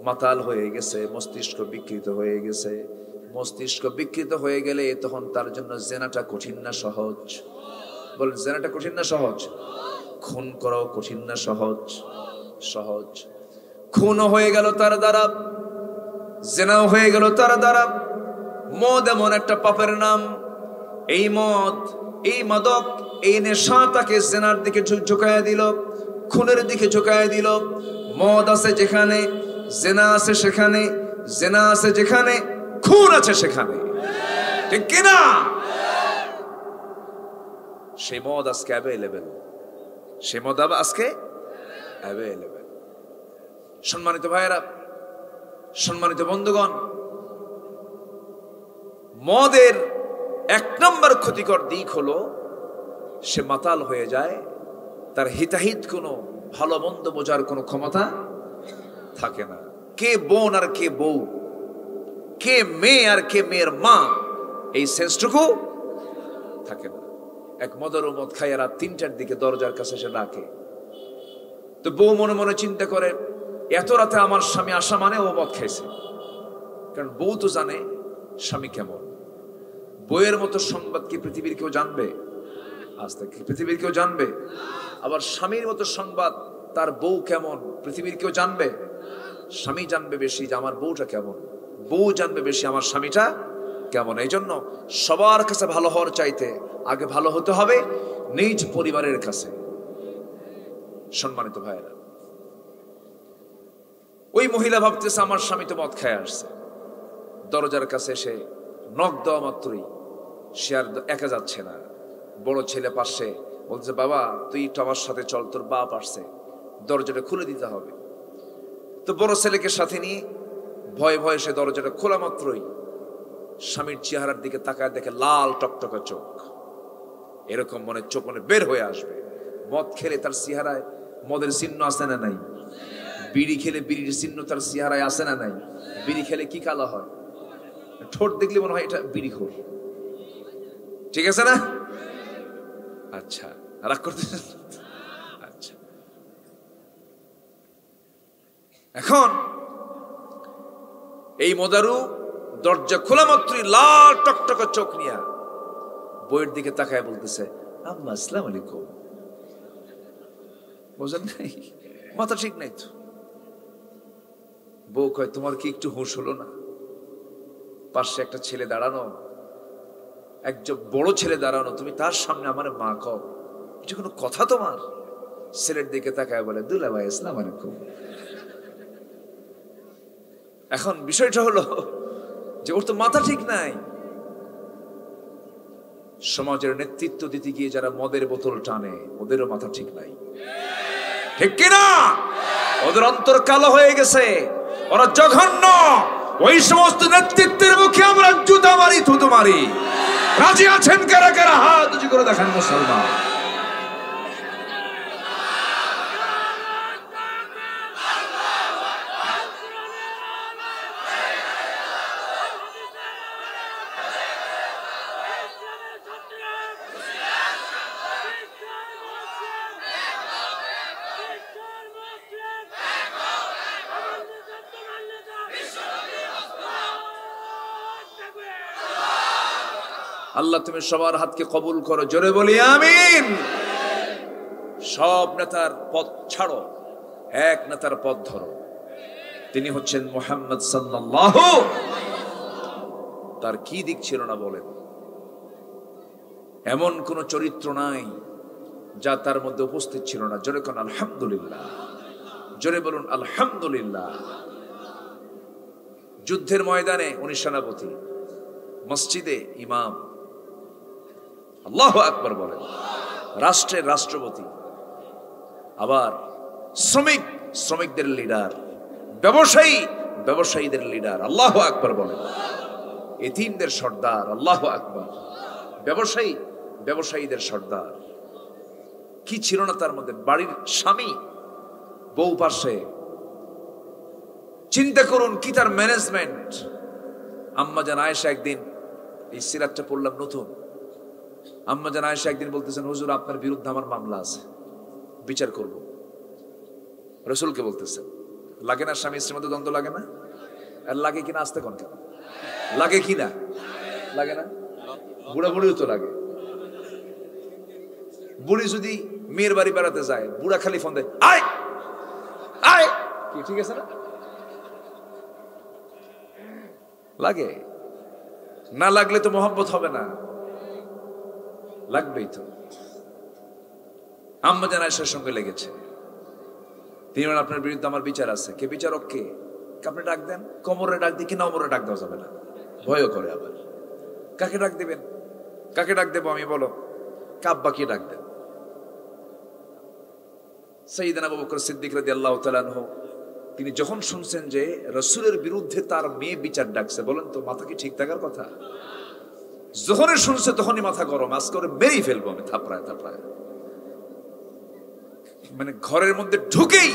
মাতাল হয়ে গেছে, মস্তিষ্ক বিকৃত হয়ে গেছে। মস্তিষ্ক বিকৃত হয়ে গেলে তখন তার জন্য জেনাটা কঠিন না সহজ? বলেন, জেনাটা কঠিন না সহজ? খুন করাও কঠিন না সহজ? সহজ। খুনও হয়ে গেল তার দ্বারা, জেনাও হয়ে গেল তার দ্বারা। মদ এমন একটা পাপের নাম, এই মদ, এই মাদক, এই নেশা তাকে জেনার দিকে ঝুঁকায় দিল, খুনের দিকে ঝুঁকায় দিল। মদ আছে যেখানে, জেনা আছে সেখানে, জেনা আছে যেখানে, খুন আছে সেখানে, ঠিক কিনা? সেই মদ আজকে অ্যাভেলেবেল, সেই মদ আজকে অ্যাভেলেবেল। সম্মানিত ভাইয়েরা, সম্মানিত বন্ধুগণ, মদের 1 নম্বর ক্ষতিকর দিক হলো সে মাতাল হয়ে যায়, তার হিতাহিত কোনো ভালো মন্দ বোঝার কোনো ক্ষমতা থাকে না। কে বোন আর কে বউ, কে মেয়ে আর কে মেয়ের মা, এই সেন্সটুকু থাকে না। এক মদারু মদ খায় রাত 3টার দিকে দরজার কাছে এসে ডাকে, তো বউ মনে মনে চিন্তা করে এত রাতে আমার স্বামী আসা মানে ও মদ খাইছে, কারণ বউ তো জানে স্বামী কেমন। বউয়ের মতো সংবাদ কি পৃথিবীর কেউ জানবে? আজ থেকে পৃথিবীর কেউ জানবে? আবার স্বামীর মতো সংবাদ তার বউ কেমন পৃথিবীর কেউ জানবে? স্বামী জানবে বেশি যে আমার বউটা কেমন, বউ জানবে বেশি আমার স্বামীটা কেমন। এই জন্য সবার কাছে ভালো হওয়ার চাইতে আগে ভালো হতে হবে নিজ পরিবারের কাছে। সম্মানিত ভাইয়েরা, ওই মহিলা ভাবতেছে আমার স্বামী তো মদ খায় আসছে, দরজার কাছে এসে নক দেওয়া মাত্রই সে আর একা যাচ্ছে না, বড় ছেলে পাশে বলছে, বাবা তুই একটু আমার সাথে চল, তোর বাপ আসছে, দরজাটা খুলে দিতে হবে। তো বড় ছেলেকে সাথে নিয়ে ভয়ে ভয়ে সে দরজাটা খোলা মাত্রই স্বামীর চেহারার দিকে তাকায়, দেখে লাল টকটকা চোখ, এরকম মনে চোখ মনে বের হয়ে আসবে। মদ খেলে তার চেহারায় মদের চিহ্ন আছে না নাই? বিড়ি খেলে বিড়ির চিহ্ন তার চেহারায় আছে না নাই? বিড়ি খেলে কি কালো হয়? ঠোঁট দেখলে মনে হয় এটা বিড়ি খোর, ঠিক আছে না? আচ্ছা, রাগ করতেছেন? আচ্ছা, এখন এই মদারু দরজা খোলা মাত্রই লাল টকটকা চোখ নিয়ে বইয়ের দিকে তাকায় বলতেছে, আম্মা আসসালামু আলাইকুম। বোঝেন নাই? মাথা ঠিক নাই তো। বউ কয়, তোমার কি একটু হুঁশ হলো না? পাশে একটা ছেলে দাঁড়ানো, একজন বড় ছেলে দাঁড়ানো, তুমি তার সামনে আমার মা কও, এটা কোনো কথা তোমার? ছেলের দিকে তাকায় বলে, দুলাভাই আসসালামু আলাইকুম। এখন বিষয়টা হলো যে ওর তো মাথা ঠিক নাই। সমাজের নেতৃত্ব দিতে গিয়ে যারা মদের বোতল টানে, ওদেরও মাথা ঠিক নাই, ঠিক কিনা? ওদের অন্তর কালো হয়ে গেছে, ওরা জঘন্য। ওই সমস্ত নেতৃত্বের মুখে আমরা জুতা মারি, থুতু মারি। রাজি আছেন কারা কারা? হাত উঁচু করে দেখান মুসলমান। আল্লাহ তুমি সবার হাতকে কবুল করো, জোরে বলি আমিন। সব নেতার পথ ছাড়ো, এক নেতার পথ ধরো, তিনি হচ্ছেন মুহাম্মদ সাল্লাল্লাহু। তার কি দিক ছিল না বলেন? এমন কোন চরিত্র নাই যা তার মধ্যে উপস্থিত ছিল না। জোরে কোন আলহামদুলিল্লাহ, জোরে বলুন আলহামদুলিল্লাহ। যুদ্ধের ময়দানে উনি সেনাপতি, মসজিদে ইমাম, আল্লাহু আকবার বলেন, রাষ্ট্রের রাষ্ট্রপতি, আবার শ্রমিকদের লিডার, ব্যবসায়ীদের লিডার, আল্লাহু আকবার বলেন, এতিমদের সর্দার, আল্লাহু আকবার, ব্যবসায়ীদের সর্দার। কি ছিল না তার মধ্যে? বাড়ির স্বামী, বউ পাশে, চিন্তা করুন কি তার ম্যানেজমেন্ট। আম্মা জান আয়েশা একদিন, এই সিরাতটা পড়লাম নতুন, আম্মা জান আয়েশা একদিন বলতেছেন, হুজুর আপনার বিরুদ্ধে আমার মামলা আছে, বিচার করব। রাসূলকে বলতেছেন, লাগে না স্বামী স্ত্রীর মধ্যে দ্বন্দ্ব লাগে না? আর লাগে কিনা? আসতে কোন কেন লাগে কিনা? লাগে না? বুড়া বুড়িও তো লাগে। বুড়ি যদি মেয়ের বাড়ি বেড়াতে যায়, বুড়া খালি ফোন দেয়, আয় আয়, কি ঠিক আছে না? লাগে না? লাগলে তো মোহাম্মত হবে না, লাগবেই তো। আম্মা জান আয়েশার সঙ্গে লেগেছে, তিনি বলেন আপনার বিরুদ্ধে আমার বিচার আছে। কে বিচারক? কে? আপনি ডাক দেন। কোমরে ডাক দিই কিনা? ওমরে ডাক দেওয়া যাবে না, ভয়ও করে। আবার কাকে ডাক দিবেন? কাকে ডাক দেবো আমি? বলো, কাব্বাকে ডাক দেন। সাইয়েদনা আবু বকর সিদ্দিক রাদিয়াল্লাহু তাআলা আনহু, তিনি যখন শুনছেন যে রাসূলের বিরুদ্ধে তার মেয়ে বিচার ডাকছে, বলেন তো মাথা কি ঠিক থাকার কথা? যখনই শুনছে তখনই মাথা গরম, আজ করে মেরেই ফেলবো আমি, থাপড়ায় থাপড়ায়। মানে ঘরের মধ্যে ঢুকেই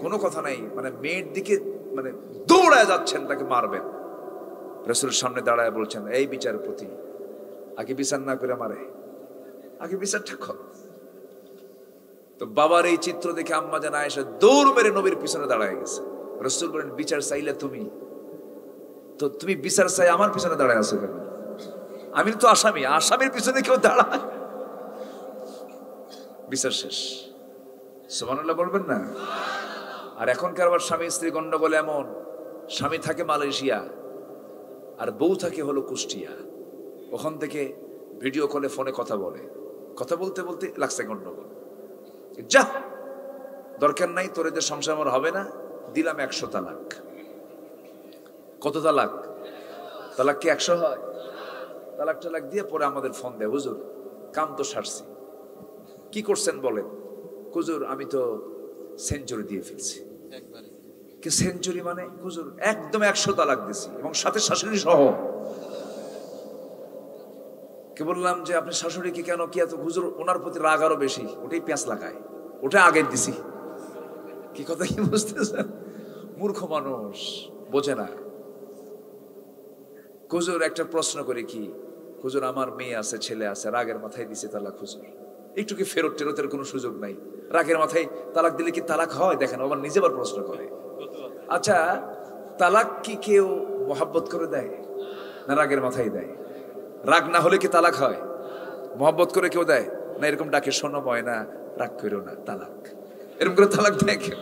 কোনো কথা নাই, মানে মেয়ের দিকে মানে দৌড়ায় যাচ্ছেন, তাকে মারবেন। রাসূলের সামনে দাঁড়ায় বলছেন, এই বিচারপতি, আগে বিচার না করে মারে, আগে বিচারটা কর। তো বাবার এই চিত্র দেখে আম্মা জান আয়েশা দৌড় মেরে নবীর পিছনে দাঁড়ায় গেছে। রাসূল বলেন, বিচার চাইলে তুমি বিচার চাই আমার পিছনে দাঁড়ায় আছো কেন? আমি তো আসামি, আসামির পিছনে কেউ দাঁড়ায়? বিচার শেষ। সুবহানাল্লাহ বলবেন না? আর এখনকার আবার স্বামী স্ত্রী গন্ডগোল এমন, স্বামী থাকে মালয়েশিয়া আর বউ থাকে হলো কুষ্টিয়া, ওখান থেকে ভিডিও কলে ফোনে কথা বলে, কথা বলতে বলতে লাগছে গন্ডগোল। যা দরকার নাই, তোর এদের সংসার আমার হবে না, দিলাম 100 তালাক। কত তালাক? তালাক কি 100 হয়? তালাক দিয়ে পরে আমাদের ফোন দেয়, হুজুর কাম তো সারছি। কি করছেন বলেন? হুজুর আমি তো সেঞ্চুরি দিয়ে ফেলছি। কি সেঞ্চুরি মানে? হুজুর একদম 100 তালাক দিছি, এবং সাথে শাশুড়ি সহ। কে বললাম যে আপনি শাশুড়ি কি কেন, কি এত? হুজুর ওনার প্রতি রাগ আরো বেশি, ওটাই পেঁচ লাগায়, ওটা আগে দিছি। কি কথা কি বুঝতেছেন? মূর্খ মানুষ, বোঝে না। হুজুর একটা প্রশ্ন করে, কি হুজুর আমার মেয়ে আছে, ছেলে আছে, রাগের মাথায় দিছে তালাক। হুজুর একটু কি ফেরত টেরতের কোনো সুযোগ নাই? রাগের মাথায় তালাক দিলে কি তালাক হয়? দেখেন, আবার নিজে আবার প্রশ্ন করে। আচ্ছা, তালাক কি কেউ মহাব্বত করে দেয় না রাগের মাথায় দেয়? রাগ না হলে কি তালাক হয়? মহাব্বত করে কেউ দেয় না? এরকম ডাকে, শোনো ময়না রাগ করো না, তালাক, এরকম করে তালাক দেয় কেউ?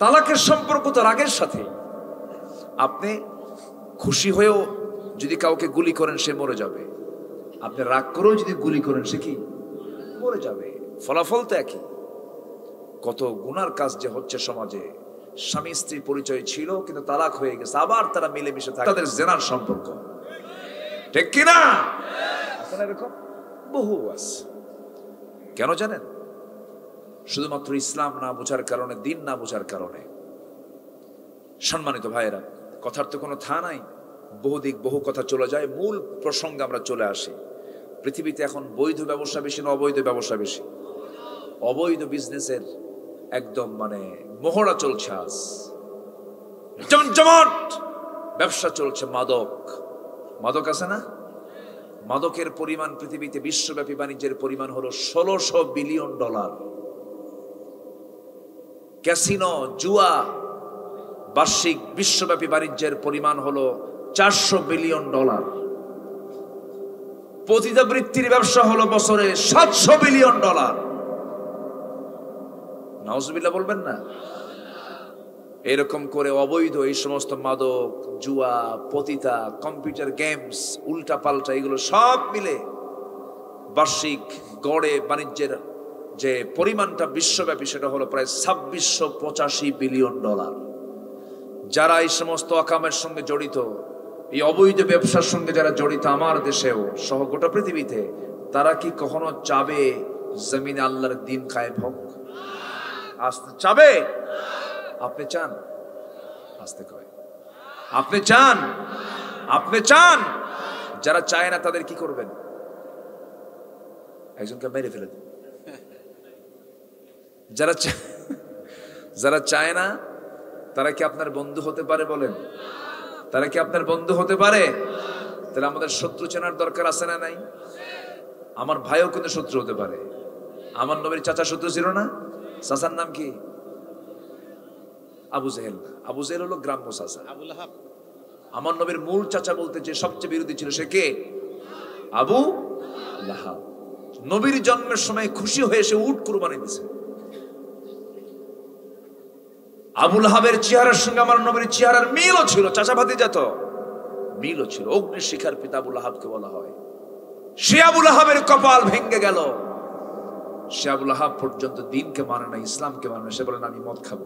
তালাকের সম্পর্ক তো রাগের সাথে। আপনি খুশি হয়েও যদি কাউকে গুলি করেন সে মরে যাবে, আপনি রাগ করেও যদি গুলি করেন সে কি মরে যাবে, ফলাফল তো একই। কত গুনার কাজ যে হচ্ছে সমাজে, স্বামী স্ত্রী পরিচয় ছিল কিন্তু তালাক হয়ে গেছে, আবার তারা মিলেমিশে থাকে, তাদের জেনার সম্পর্ক, ঠিক কিনা? এরকম বহু আছে। কেন জানেন? শুধুমাত্র ইসলাম না বোঝার কারণে, দিন না বোঝার কারণে। সম্মানিত ভাইয়েরা, কথার তো কোনো থা নাই, বহুদিক বহু কথা চলে যায়, মূল প্রসঙ্গে আমরা চলে আসি। পৃথিবীতে এখন বৈধ ব্যবসা বেশি না অবৈধ ব্যবসা বেশি? অবৈধ বিজনেসের একদম মানে মহড়া চলছে, আজ জমজমাট ব্যবসা চলছে। মাদক আছে না? মাদকের পরিমাণ পৃথিবীতে বিশ্বব্যাপী বাণিজ্যের পরিমাণ হলো $1600 বিলিয়ন। ক্যাসিনো, জুয়া, বার্ষিক বিশ্বব্যাপী বাণিজ্যের পরিমাণ হলো $400 বিলিয়ন। পতিতাবৃত্তির ব্যবসা হলো বছরে $700 বিলিয়ন। নাউজুবিল্লাহ বলবেন না? এরকম করে অবৈধ এই সমস্ত মাদক, জুয়া, পতিতা, কম্পিউটার গেমস, উল্টা পাল্টা, এগুলো সব মিলে বার্ষিক গড়ে বাণিজ্যের যে পরিমাণটা বিশ্বব্যাপী সেটা হলো প্রায় $2685 বিলিয়ন। যারা এই সমস্ত অকামের সঙ্গে জড়িত, এই অবৈধ ব্যবসার সঙ্গে যারা জড়িত আমার দেশেও সহ গোটা পৃথিবীতে, তারা কি কখনো চাবে জমিনে আল্লাহর দিন কায়েম হোক? আসতে চাবে? আপনি চান? আসতে কয় আপনি চান? আপনি চান? যারা চায় না তাদের কি করবেন? একজনকে মেরে ফেলে দেন। যারা চায় না তারা কি আপনার বন্ধু হতে পারে? বলেন, তারা কি আপনার বন্ধু হতে পারে? তাহলে আমাদের শত্রু চেনার দরকার আছে না নাই? আমার ভাইও কিন্তু শত্রু হতে পারে। আমার নবীর চাচা শত্রু ছিল না? চাচার নাম কি? আবু জেহেল। আবু জেহেল হলো গ্রাম্য চাচা। আমার নবীর মূল চাচা বলতে যে সবচেয়ে বিরোধী ছিল সে কে? আবু লাহাব। নবীর জন্মের সময় খুশি হয়ে সে উট কুরবানি দিয়েছে। আবু লাহাবের চেহারার সঙ্গে আমার নবীর চেহারার মিলও ছিল, চাচা ভাতিজা তো মিলও ছিল। অগ্নি শিখার পিতা আবু লাহাবকে বলা হয়। সে আবু লাহাবের কপাল ভেঙে গেল। সে আবু লাহাব পর্যন্ত দিনকে মানে না, ইসলামকে মানে না। সে বলেন আমি মদ খাবো,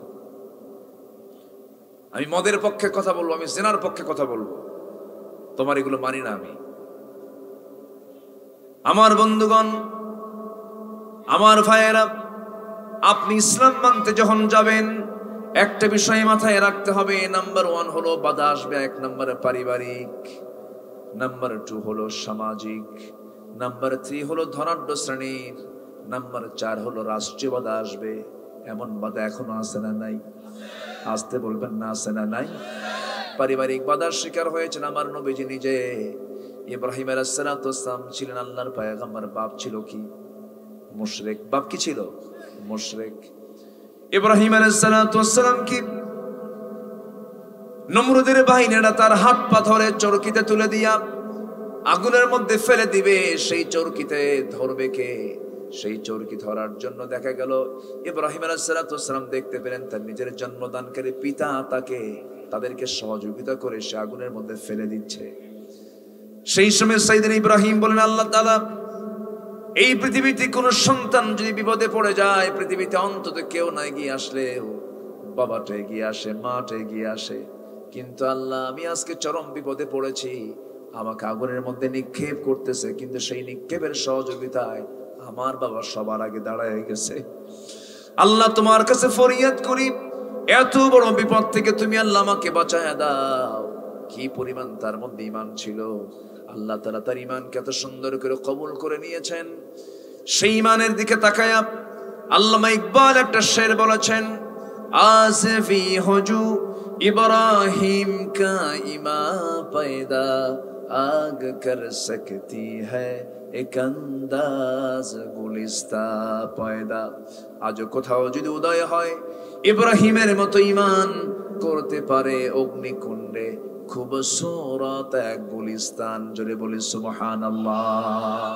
আমি মদের পক্ষে কথা বলবো, আমি জিনার পক্ষে কথা বলবো, তোমার এগুলো মানি না আমি। আমার বন্ধুগণ, আমার ভাইয়েরা, আপনি ইসলাম মানতে যখন যাবেন একটা বিষয় মাথায় রাখতে হবে। নাম্বার 1 হলো বাধা আসবে, 1 নম্বরে পারিবারিক, নাম্বার 2 হলো সামাজিক, নাম্বার 3 হলো ধনাঢ্য শ্রেণীর, নাম্বার 4 হলো রাষ্ট্রীয় বাধা আসবে। এমন বাধা এখনো আছে না নাই? আসতে বলবেন না, আছে না নাই? পারিবারিক বাধার শিকার হয়েছেন আমার নবীজি নিজে। ইব্রাহিম আলাইহিস সালাম ছিলেন আল্লাহর পয়গম্বর, বাপ ছিল কি? মুশরিক। বাপ কি ছিল? মুশরিক। ইব্রাহিম আলাইহিস সালাম কি নমরুদের বাহিনীরা তার হাত পা ধরে চরকিতে তুলে দিয়া আগুনের মধ্যে ফেলে দিবে। সেই চরকিতে ধরবে কে? সেই চরকি ধরার জন্য দেখা গেল ইব্রাহিম আলাইহিস সালাম দেখতে পেলেন তার নিজের জন্মদানকারী পিতা তাদেরকে সহযোগিতা করে সে আগুনের মধ্যে ফেলে দিচ্ছে। সেই সময় সাইয়েদনা ইব্রাহিম বলেন, আল্লাহ তাআলা, এই পৃথিবীতে কোন সন্তান যদি বিপদে পড়ে যায়, পৃথিবীতে অন্তত কেউ না এগিয়ে আসলে বাবাটা এগিয়ে আসে, মাটা এগিয়ে আসে, কিন্তু আল্লাহ আমি আজকে চরম বিপদে পড়েছি, আমাকে আগুনের মধ্যে নিক্ষেপ করতেছে, কিন্তু সেই নিক্ষেপের সহযোগিতায় আমার বাবা সবার আগে দাঁড়ায় গেছে। আল্লাহ তোমার কাছে ফরিয়াদ করি, এত বড় বিপদ থেকে তুমি আল্লাহ আমাকে বাঁচায় দাও। কি পরিমাণ তার মধ্যে ঈমান ছিল! আল্লাহ তাআলা তার ঈমানকে এত সুন্দর করে কবুল করে নিয়েছেন। সেই ঈমানের দিকে তাকায়া আল্লামা ইকবাল একটা শের বলেছেন, আসফি হুজু ইব্রাহিম কা ইমা পয়দা আগ কর সকতি হ্যায় এক আন্দাজ গুলিস্তা পয়দা। আজ কোথাও যদি উদয় হয় ইব্রাহিমের মতো ঈমান করতে পারে অগ্নিকুণ্ডে খুবসুরত এক গুলিস্তান। জোরে বলি সুবহানাল্লাহ।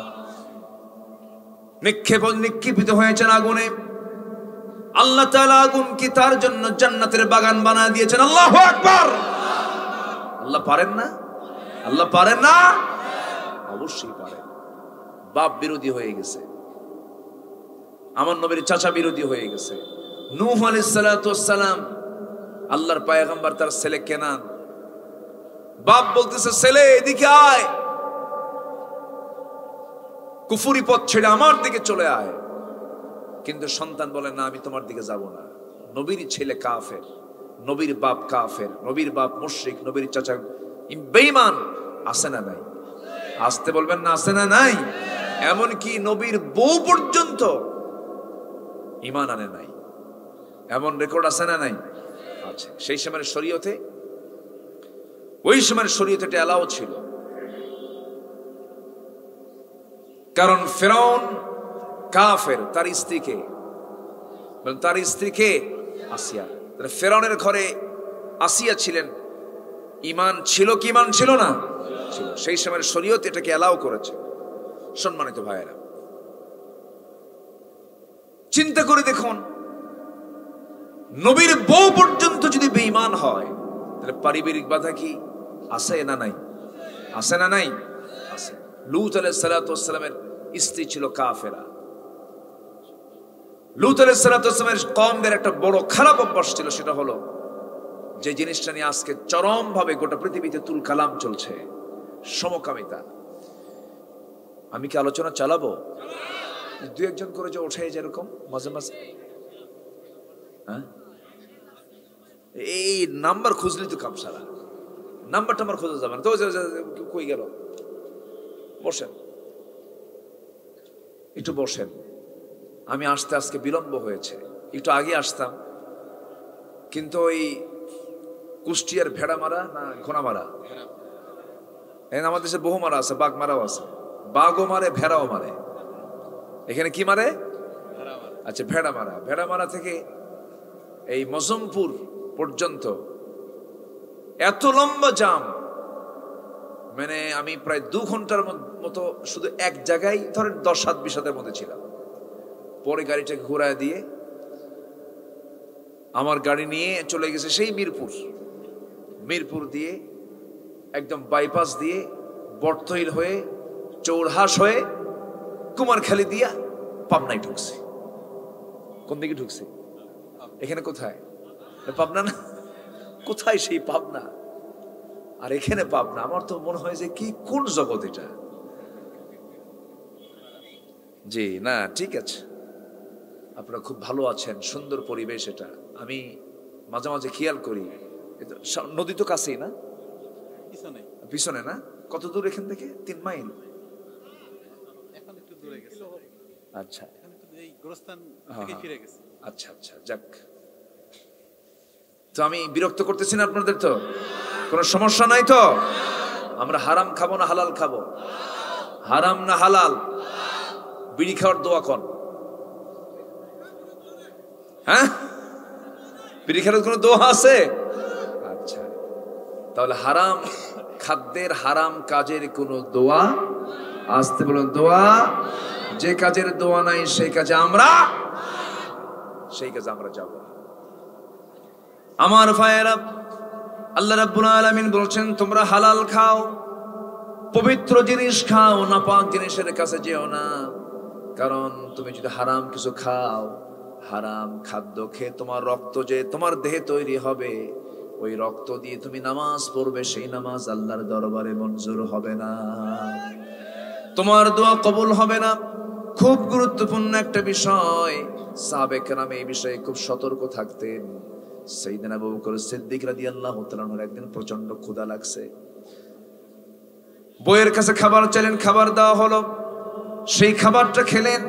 নিক্ষেপিত হয়েছেন আগুনে। আল্লাহ তাআলা আগুন কি তার জন্য জান্নাতের বাগান বানায় দিয়েছেন। আল্লাহু আকবার। আল্লাহ পারেন না? আল্লাহ পারেন না? অবশ্যই পারেন। বাপ বিরোধী হয়ে গেছে, আমার নবীর চাচা বিরোধী হয়ে গেছে। নূহ আলাইহিস সালাতু ওয়াস সালাম, আল্লাহর পয়গম্বর, তার ছেলে কেনান, বাপ বলতেছে ছেলে এদিকে আয়, কুফরি পথ ছেড়ে আমার দিকে চলে আয়। কিন্তু সন্তান বলে না, আমি তোমার দিকে যাব না। নবীর ছেলে কাফের, নবীর বাপ কাফের, নবীর বাপ মুশরিক, নবীর চাচা বেঈমান। আছে না নাই? আসতে বলবেন না, আছে না নাই? এমনকি নবীর বউ পর্যন্ত ঈমান আনে নাই, এমন রেকর্ড আছে না নাই? আছে। সেই সময়ের শরীয়তে, ওই সময়ের শরীয়তে এটা এলাও ছিল। কারণ ফিরআউন কাফের, তার স্ত্রীকে, তার স্ত্রীকে আসিয়া, ফিরআউনের ঘরে আসিয়া ছিলেন। ঈমান ছিল কি ঈমান ছিল না? ছিল। সেই সময়ের শরীয়ত এটাকে এলাও করেছে। সম্মানিত ভাইয়েরা, চিন্তা করে দেখুন, নবীর বউ পর্যন্ত যদি বেঈমান হয়, তাহলে পারিবারিক বাধা কি আছে না নাই? আছে না নাই? আছে। লূত আলাইহিস সালাতু ওয়াস সালামের স্ত্রী ছিল কাফেরা। লূত আলাইহিস সালাতু ওয়াস সালামের কওমদের একটা বড় খারাপ অভ্যাস ছিল, সেটা হলো যে জিনিসটা নিয়ে আজকে চরম ভাবে গোটা পৃথিবীতে তুল কালাম চলছে, সমকামিতা। আমি কি আলোচনা চালাবো? দু একজন করে যে ওঠে যেরকম মাঝে মাঝে, হ্যাঁ, এই নাম্বার খুঁজলি তো কাম সারা, নাম্বারটা আমার খোঁজা যাবে না তো। কই গেল? বসেন, একটু বসেন। আমি আসতে আজকে বিলম্ব হয়েছে, একটু আগে আসতাম, কিন্তু ওই কুষ্টিয়ার ভেড়া মারা না ঘোড়া মারা, আমাদের দেশে বহু মারা আছে, বাঘ মারাও আছে। বাঘও মারে, ভেড়াও মারে। এখানে কি মারে? আচ্ছা, ভেড়া মারা। ভেড়া মারা থেকে এই মজমপুর পর্যন্ত এত লম্বা জাম, মানে আমি প্রায় 2 ঘন্টার মতো শুধু এক জায়গায়, ধরেন 10-20 হাতের মধ্যে ছিলাম। পরে গাড়িটাকে ঘোরায় দিয়ে আমার গাড়ি নিয়ে চলে গেছে সেই মিরপুর দিয়ে একদম বাইপাস দিয়ে বটতৈল হয়ে চৌড়হাস হয়ে কুমারখালী দিয়া পাবনায় ঢুকছে। কোন দিকে ঢুকছে? এখানে কোথায়? পাবনা না? কোথায় সেই পাবনা? আর এখানে পাবনা। আমার তো মনে হয় যে কি, কোন জগৎ এটা? জি না, ঠিক আছে, আপনারা খুব ভালো আছেন, সুন্দর পরিবেশ এটা। আমি মাঝে মাঝে খেয়াল করি, নদী তো কাছেই না? পিছনে না? কত দূর এখান থেকে? 3 মাইল? আচ্ছা আচ্ছা আচ্ছা, যাক। তো আমি বিরক্ত করতেছি না আপনাদের? তো কোনো সমস্যা নাই তো? আমরা হারাম খাবো না হালাল খাবো? হারাম না হালাল? বিড়ি খাওয়ার দোয়া কর। হ্যাঁ, বিড়ি খাওয়ার কোনো দোয়া আছে? আচ্ছা, তাহলে হারাম খাদ্যের, হারাম কাজের কোনো দোয়া? আসতে বলুন দোয়া। যে কাজের দোয়া নাই সেই কাজে আমরা যাব। আমার ভাইয়েরা, আল্লাহ রাব্বুল আলামিন বলছেন তোমরা হালাল খাও, পবিত্র জিনিস খাও, নাপাক জিনিসের কাছে যেও না। কারণ তুমি যদি হারাম কিছু খাও, হারাম খাদ্য খেয়ে তোমার রক্ত যে তোমার দেহে তৈরি হবে, ওই রক্ত দিয়ে তুমি নামাজ পড়বে, সেই নামাজ আল্লাহর দরবারে মঞ্জুর হবে না, তোমার দোয়া কবুল হবে না। খুব গুরুত্বপূর্ণ একটা বিষয়, সাহাবে কেরাম এই বিষয়ে খুব সতর্ক থাকতেন। সাইয়েদনা আবু বকর সিদ্দিক রাদিয়াল্লাহু তাআলা একদিন প্রচন্ড ক্ষুধা লাগছে, বইয়ের কাছে খাবার চাইলেন, খাবার দেওয়া হলো। সেই খাবারটা খেলেন,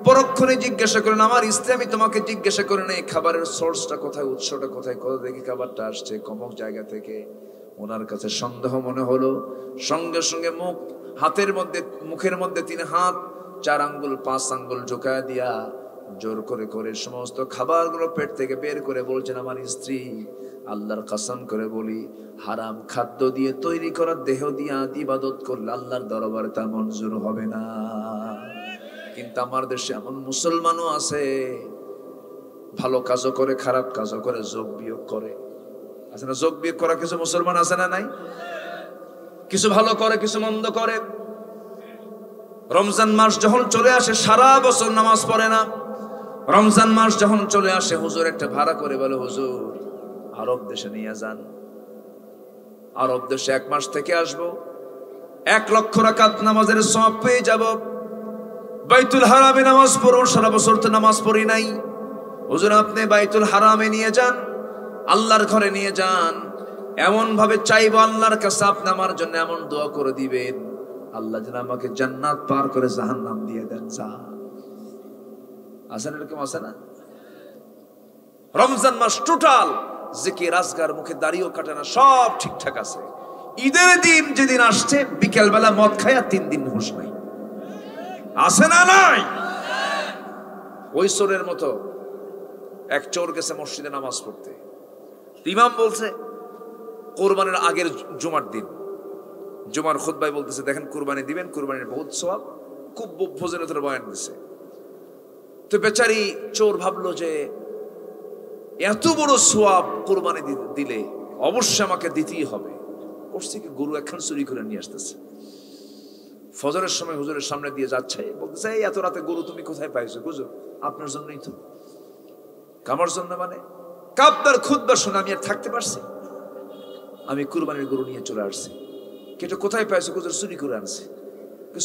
পরক্ষণে জিজ্ঞাসা করেন, আমার স্ত্রী, আমি তোমাকে জিজ্ঞাসা করে নেই খাবারের সোর্সটা কোথায়, উৎসটা কোথায়, কোথা থেকে খাবারটা আসছে? কমক জায়গা থেকে। ওনার কাছে সন্দেহ মনে হলো, সঙ্গে সঙ্গে মুখের মধ্যে 3 হাত 4 আঙ্গুল 5 আঙ্গুল ঢোকায় দিয়া জোর করে করে সমস্ত খাবারগুলো পেট থেকে বের করে বলছেন, আমার স্ত্রী, আল্লাহর কসম করে বলি, হারাম খাদ্য দিয়ে তৈরি করা দেহ দিয়ে ইবাদত করলে আল্লাহর দরবারে তা মঞ্জুর হবে না। কিন্তু আমার দেশে এমন মুসলমানও আছে, ভালো কাজও করে, খারাপ কাজও করে, যোগ বিয়োগ করে। আছে না? যোগ বিয়োগ করা কিছু মুসলমান আছে না নাই? কিছু ভালো করে, কিছু মন্দ করে। রমজান মাস যখন চলে আসে সারা বছর নামাজ পড়ে না। রমজান মাস যখন চলে আসে হুজুর একটা ভাড়া করে বলে, হুজুর আরব দেশে নিয়ে যান, আরব দেশে 1 মাস থেকে আসবো, 1 লক্ষ রাকাত নামাজের সওয়াব পেয়ে যাব, বাইতুল হারামে নামাজ পড়ব, সারা বছর তো নামাজ পড়ি নাই। হুজুর আপনি বাইতুল হারামে নিয়ে যান, আল্লাহর ঘরে নিয়ে যান, এমন ভাবে চাইবো আল্লাহর কাছে আপনি আমার জন্য এমন দোয়া করে দিবেন, আল্লাহ যেন আমাকে জান্নাত পার করে জাহান্নাম দিয়ে দেন। আছে না এরকম? আছে না? রমজান মাস টোটাল জিকির আজগার, মুখে দাড়িও কাটে না, সব ঠিকঠাক আছে। ঈদের দিন যেদিন আসছে বিকেল বেলা মদ খায়া 3 দিন হুঁশ নাই। আছে না নাই? ওই চোরের মতো এক চোর গেছে মসজিদে নামাজ পড়তে। ইমাম বলছে কোরবানির আগের জুমার দিন, জুমার খুতবায় বলতেছে দেখেন কোরবানি দিবেন, কোরবানির বহুত সওয়াব, খুব ফজিলতের বয়ান দিছে। তো বেচারি চোর ভাবলো যে এত বড় সওয়াব কোরবানি দিলে অবশ্যই আমাকে দিতেই হবে। করছে কি, গরু একখান চুরি করে নিয়ে আসতেছে। ফজরের সময় হুজুরের সামনে দিয়ে যাচ্ছে, বলতেছে এই এত রাতে গরু তুমি কোথায় পাইছো? হুজুর আপনার জন্যই তো। কামার জন্য মানে? কাবদার খুতবা শুনে আমি আর থাকতে পারছি, আমি কুরবানির গরু নিয়ে চলে আসছি। কেটে কোথায় পাইছো? হুজুর চুরি করে আনছে।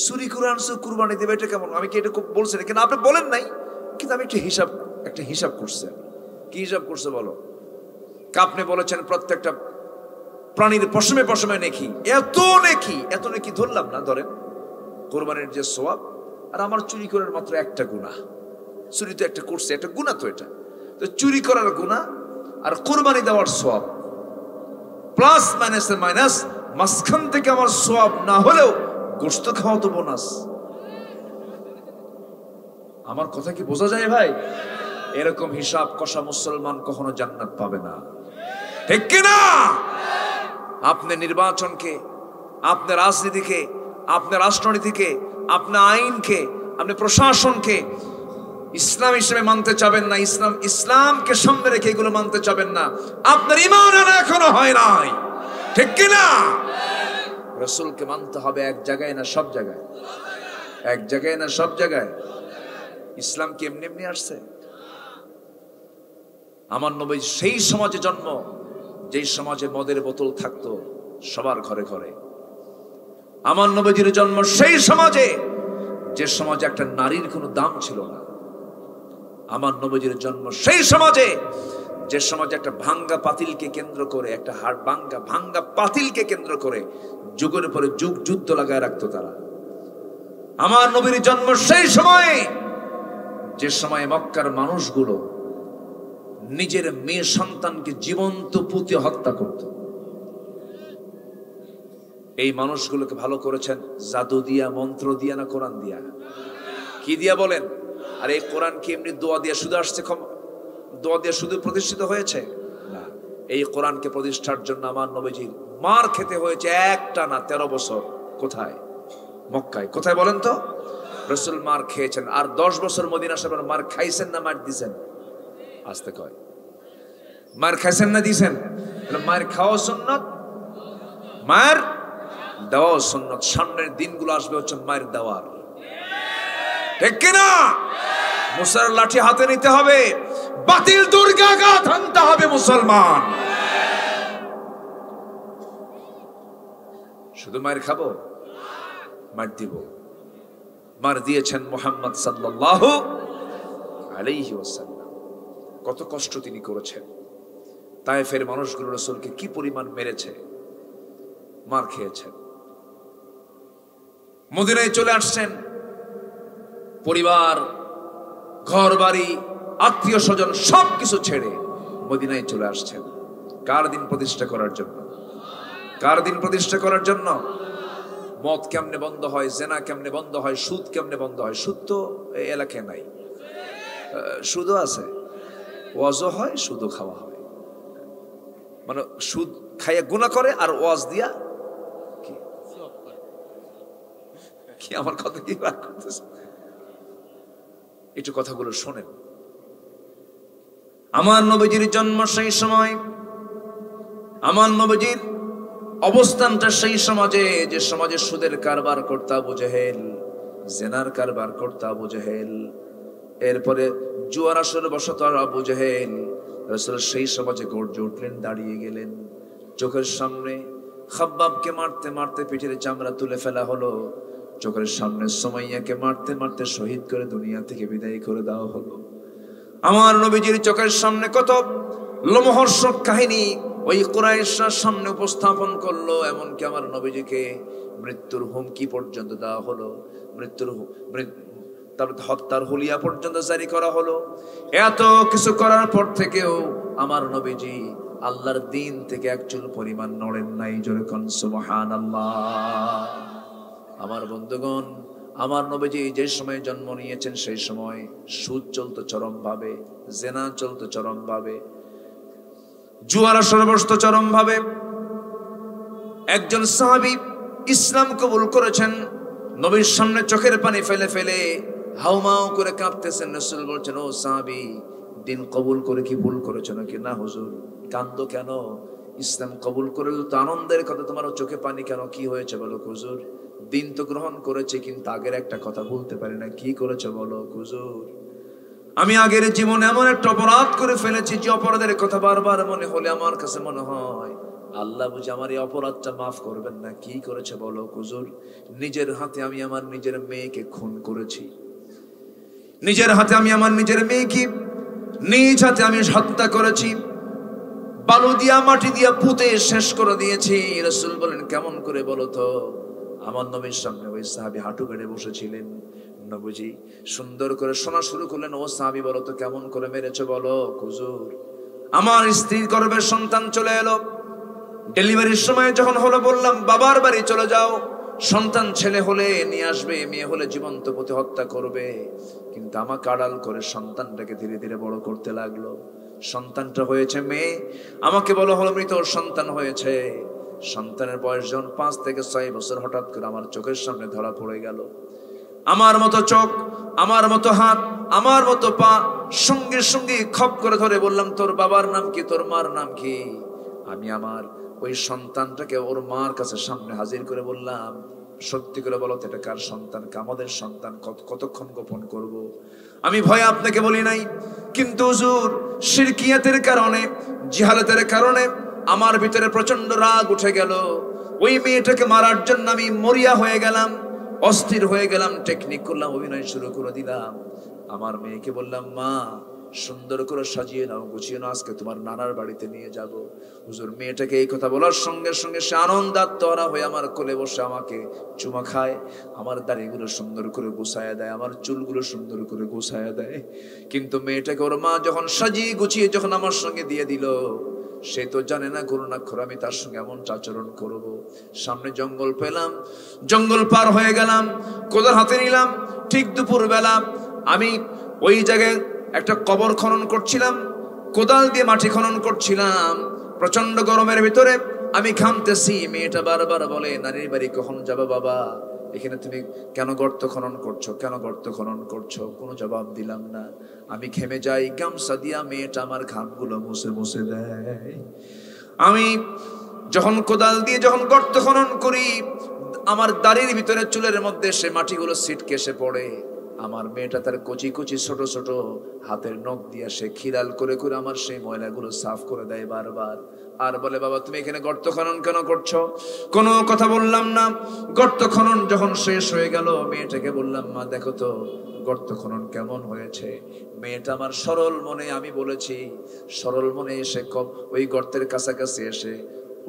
চুরি করে আনছো, কুরবানি দেবে, এটা কেমন? আমি কি এটা বলছি না, কিন্তু আপনি বলেন নাই, কিন্তু আমি একটা হিসাব করছি। কি হিসাব করছে বলো? আপনি বলেছেন প্রত্যেকটা প্রাণীর পশমে পশমে নেকি, এত নেকি ধরলাম না, ধরেন কোরবানির যে সওয়াব, আর আমার চুরি করার মাত্র একটা গুনাহ। চুরি তো একটা করছে, একটা গুনাহ তো এটা। তো চুরি করার গুনাহ আর কোরবানি দেওয়ার সওয়াব প্লাস মাইনাস, মাঝখান থেকে আমার সওয়াব না হলেও গোশত খাওয়া তো বোনাস। আমার কথা কি বোঝা যায় ভাই? এরকম হিসাব কষা মুসলমান কখনো জান্নাত পাবে না, ঠিক কিনা? আপনি নির্বাচনকে, আপনার রাজনীতিকে, আপনার রাষ্ট্রনীতিকে, আপনার আইনকে, আপনি প্রশাসনকে ইসলাম হিসেবে মানতে চাবেন না, ইসলামকে সামনে রেখে এগুলো মানতে চাবেন না, আপনার ঈমান আনা এখনো হয় নাই, ঠিক কিনা? রাসূলকে মানতে হবে এক জায়গায় না সব জায়গায়, এক জায়গায় না সব জায়গায়। ইসলাম কি এমনি এমনি আসছে? আমার নবী সেই সমাজে জন্ম যেই সমাজে মদের বোতল থাকতো সবার ঘরে ঘরে। আমার নবীজির জন্ম সেই সমাজে যে সমাজে একটা নারীর কোনো দাম ছিল না। আমার নবীজির জন্ম সেই সমাজে যে সমাজে একটা ভাঙ্গা পাতিলকে কেন্দ্র করে, একটা ভাঙ্গা পাতিলকে কেন্দ্র করে যুগের পরে যুগ যুদ্ধ লাগায় রাখতো তারা। আমার নবীর জন্ম সেই সময়ে যে সময়ে মক্কার মানুষগুলো নিজের মেয়ে সন্তানকে জীবন্ত পুঁতে হত্যা করত। এই মানুষগুলোকে ভালো করেছেন জাদু দিয়া, মন্ত্র দিয়া, না কোরআন দিয়া? কি দিয়া বলেন? আর এই কোরআন কি এমনি দোয়া দিয়া শুধু আসছে? দোয়া দিয়া শুধু প্রতিষ্ঠিত হয়েছে না। এই কোরআনকে প্রতিষ্ঠার জন্য আমার নবীজির মার খেতে হয়েছে একটা না 13 বছর। কোথায়? মক্কায়। কোথায় বলেন তো? রাসূল মার খেয়েছেন। আর 10 বছর মদিনা শরীফে মার খাইছেন না মার দিছেন? আসতে কয় মার খাইছেন না দিছেন? মার খাওয়া সুন্নাত, মার দেওয়া সুন্নাত। সামনের দিনগুলো আসবে হচ্ছে মায়ের দেওয়ার, ঠিক কিনা? মুসার লাঠি হাতে নিতে হবে, বাতিল দুর্গাঘাত আনতে হবে মুসলমান। শুধু মায়ের খাবো? মার দিব। মার দিয়েছেন মুহাম্মদ সাল্লাল্লাহু আলাইহি ওয়াসাল্লাম। কত কষ্ট তিনি করেছেন। তায়েফের মানুষগুলো রাসূলকে কি পরিমাণ মেরেছে, মার খেয়েছেন। মদিনায় চলে আসছেন, পরিবার, ঘর বাড়ি, আত্মীয় স্বজন সবকিছু ছেড়ে মদিনায় চলে আসছেন। কার দিন প্রতিষ্ঠা করার জন্য? কার দিন প্রতিষ্ঠা করার জন্য? মদ কেমনে বন্ধ হয়, জেনা কেমনে বন্ধ হয়, সুদ কেমনে বন্ধ হয়? সুদ তো এই এলাকায় নাই, সুদও আছে, ওয়াজও হয়, সুদও খাওয়া হয়। মানে সুদ খাইয়া গুনাহ করে আর ওয়াজ দিয়া কি আমার কথা কি রাগ করতেছে? একটু কথাগুলো শোনেন। আমার নবীজির জন্ম সেই সময় আমার নবীজির অবস্থানটা সেই সমাজে, যে সমাজে সুদের কারবার করতে আবু জেহেল, জেনার কারবার করতে আবু জেহেল, এরপরে জুয়ার আসরে বসত আবু জেহেল। রাসূল সেই সমাজে গর্জে উঠলেন, দাঁড়িয়ে গেলেন। চোখের সামনে খাব্বাবকে মারতে মারতে পিঠের চামড়া তুলে ফেলা হলো। চোখের সামনে সুমাইয়াকে মারতে মারতে শহীদ করে দুনিয়া থেকে বিদায় করে দেওয়া হলো। আমার নবীজির চোখের সামনে কত লোমহর্ষক কাহিনী ওই কুরাইশরা সামনে উপস্থাপন করলো। এমনকি আমার নবীজিকে মৃত্যুর হুমকি পর্যন্ত দেওয়া হলো, তারপর হত্যার হুলিয়া পর্যন্ত জারি করা হলো। এত কিছু করার পর থেকেও আমার নবীজি আল্লাহর দিন থেকে এক চুল পরিমাণ নড়েন নাই। জোরে কোন সুবহানাল্লাহ। আমার বন্ধুগণ, আমার নবীজি যে সময় জন্ম নিয়েছেন সেই সময় সুদ চলতো চরম ভাবে, জেনা চলতো চরম ভাবে, জুয়ার আসরে বসতো চরম ভাবে। একজন সাহাবী ইসলাম কবুল করেছেন, নবীর সামনে চোখের পানি ফেলে ফেলে হাউমাউ করে কাঁপতেছেন। রাসূল বলছেন, ও সাহাবী, দিন কবুল করে কি ভুল করেছো নাকি? না হুজুর। কান্দো কেন? ইসলাম কবুল করে তো আনন্দের কথা, তোমার চোখে পানি কেন? কি হয়েছে বলো হুজুর? দিন তো গ্রহণ করেছে, কিন্তু আগের একটা কথা বলতে পারি না। কি করেছে বলো হুজুর? আমি আগের জীবনে এমন একটা অপরাধ করে ফেলেছি যে অপরাধের কথা বারবার মনে হলে আমার কাছে মনে হয় আল্লাহ বুঝি আমার এই অপরাধটা মাফ করবেন না। কি করেছে বলো হুজুর? নিজের হাতে আমি আমার নিজের মেয়েকে খুন করেছি, নিজের হাতে আমি আমার নিজের মেয়েকে নিজ হাতে আমি হত্যা করেছি, বালু দিয়া মাটি দিয়া পুঁতে শেষ করে দিয়েছি। রাসূল বলেন, কেমন করে বলো তো? আমার নবীর সামনে ওই সাহাবী হাঁটু গেড়ে বসেছিলেন। নবীজি সুন্দর করে শোনা শুরু করলেন, ও সাহাবী বলো তো কেমন করে মেরেছে বলো হুজুর? আমার স্ত্রীর গর্ভে সন্তান চলে এলো, ডেলিভারির সময় যখন হলো বললাম বাবার বাড়ি চলে যাও, সন্তান ছেলে হলে নিয়ে আসবে, মেয়ে হলে জীবন্ত পুঁতে হত্যা করবে। কিন্তু আমাকে আড়াল করে সন্তানটাকে ধীরে ধীরে বড় করতে লাগলো। সন্তানটা হয়েছে মেয়ে, আমাকে বলা হলো মৃত সন্তান হয়েছে। সন্তানের বয়স যখন 5 থেকে 6 বছর, হঠাৎ করে আমার চোখের সামনে ধরা পড়ে গেল। আমার মতো চোখ, আমার মতো হাত, আমার মতো পা, সঙ্গে সঙ্গে খপ করে ধরে বললাম, তোর বাবার নাম কি, তোর মার নাম কি? আমি আমার ওই সন্তানটাকে ওর মার কাছে সামনে হাজির করে বললাম, সত্যি করে বলো তো এটা কার সন্তান? আমাদের সন্তান। কতক্ষণ গোপন করব? আমি ভয়ে আপনাকে বলি নাই, কিন্তু হুজুর শিরকিয়াতের কারণে, জিহালাতের কারণে আমার ভিতরে প্রচন্ড রাগ উঠে গেল। ওই মেয়েটাকে মারার জন্য আমি মরিয়া হয়ে গেলাম, অস্থির হয়ে গেলাম, টেকনিক করলাম, অভিনয় শুরু করে দিলাম। আমার মেয়েকে বললাম, মা সুন্দর করে সাজিয়ে নাও, গুছিয়ে নাও, আজকে তোমার নানার বাড়িতে নিয়ে যাব। হুজুর মেয়েটাকে এই কথা বলার সঙ্গে সঙ্গে সে আনন্দাত্মরা হয়ে আমার কোলে বসে আমাকে চুমা খায়, আমার দাড়িগুলো সুন্দর করে গুছায়া দেয়, আমার চুলগুলো সুন্দর করে গুছায়া দেয়। কিন্তু মেয়েটাকে ওর মা যখন সাজিয়ে গুছিয়ে যখন আমার সঙ্গে দিয়ে দিল, সে তো জানে না করুণাক্ষর আমি তার সঙ্গে এমন আচরণ করব। সামনে জঙ্গল পেলাম, জঙ্গল পার হয়ে গেলাম, কোদাল হাতে নিলাম। ঠিক দুপুর বেলা আমি ওই জায়গায় একটা কবর খনন করছিলাম, কোদাল দিয়ে মাটি খনন করছিলাম। প্রচন্ড গরমের ভিতরে আমি ঘামতেছি। মেয়েটা বারবার বলে, নানির বাড়ি কখন যাবে বাবা? এখানে তুমি কেন গর্ত খনন করছো, কেন গর্ত খনন করছো? কোনো জবাব দিলাম না। আমি ঘেমে যাই, গামছা দিয়া মেয়েটা আমার ঘামগুলো মুছে মুছে দেয়। আমি যখন কোদাল দিয়ে যখন গর্ত খনন করি, আমার দাড়ির ভিতরে চুলের মধ্যে সে মাটিগুলো ছিটকে এসে পড়ে। আমার মেয়েটা তার কচি কচি ছোট ছোট হাতের নখ দিয়ে সে খিলাল করে করে আমার সেই ময়লাগুলো সাফ করে দেয় বারবার। আর বলে, বাবা তুমি এখানে গর্ত খনন কেন করছো? কোনো কথা বললাম না। গর্ত খনন যখন শেষ হয়ে গেল, মেয়েটাকে বললাম, মা দেখো তো গর্ত খনন কেমন হয়েছে? মেয়েটা আমার সরল মনে, আমি বলেছি সরল মনে এসে ওই গর্তের কাছাকাছি এসে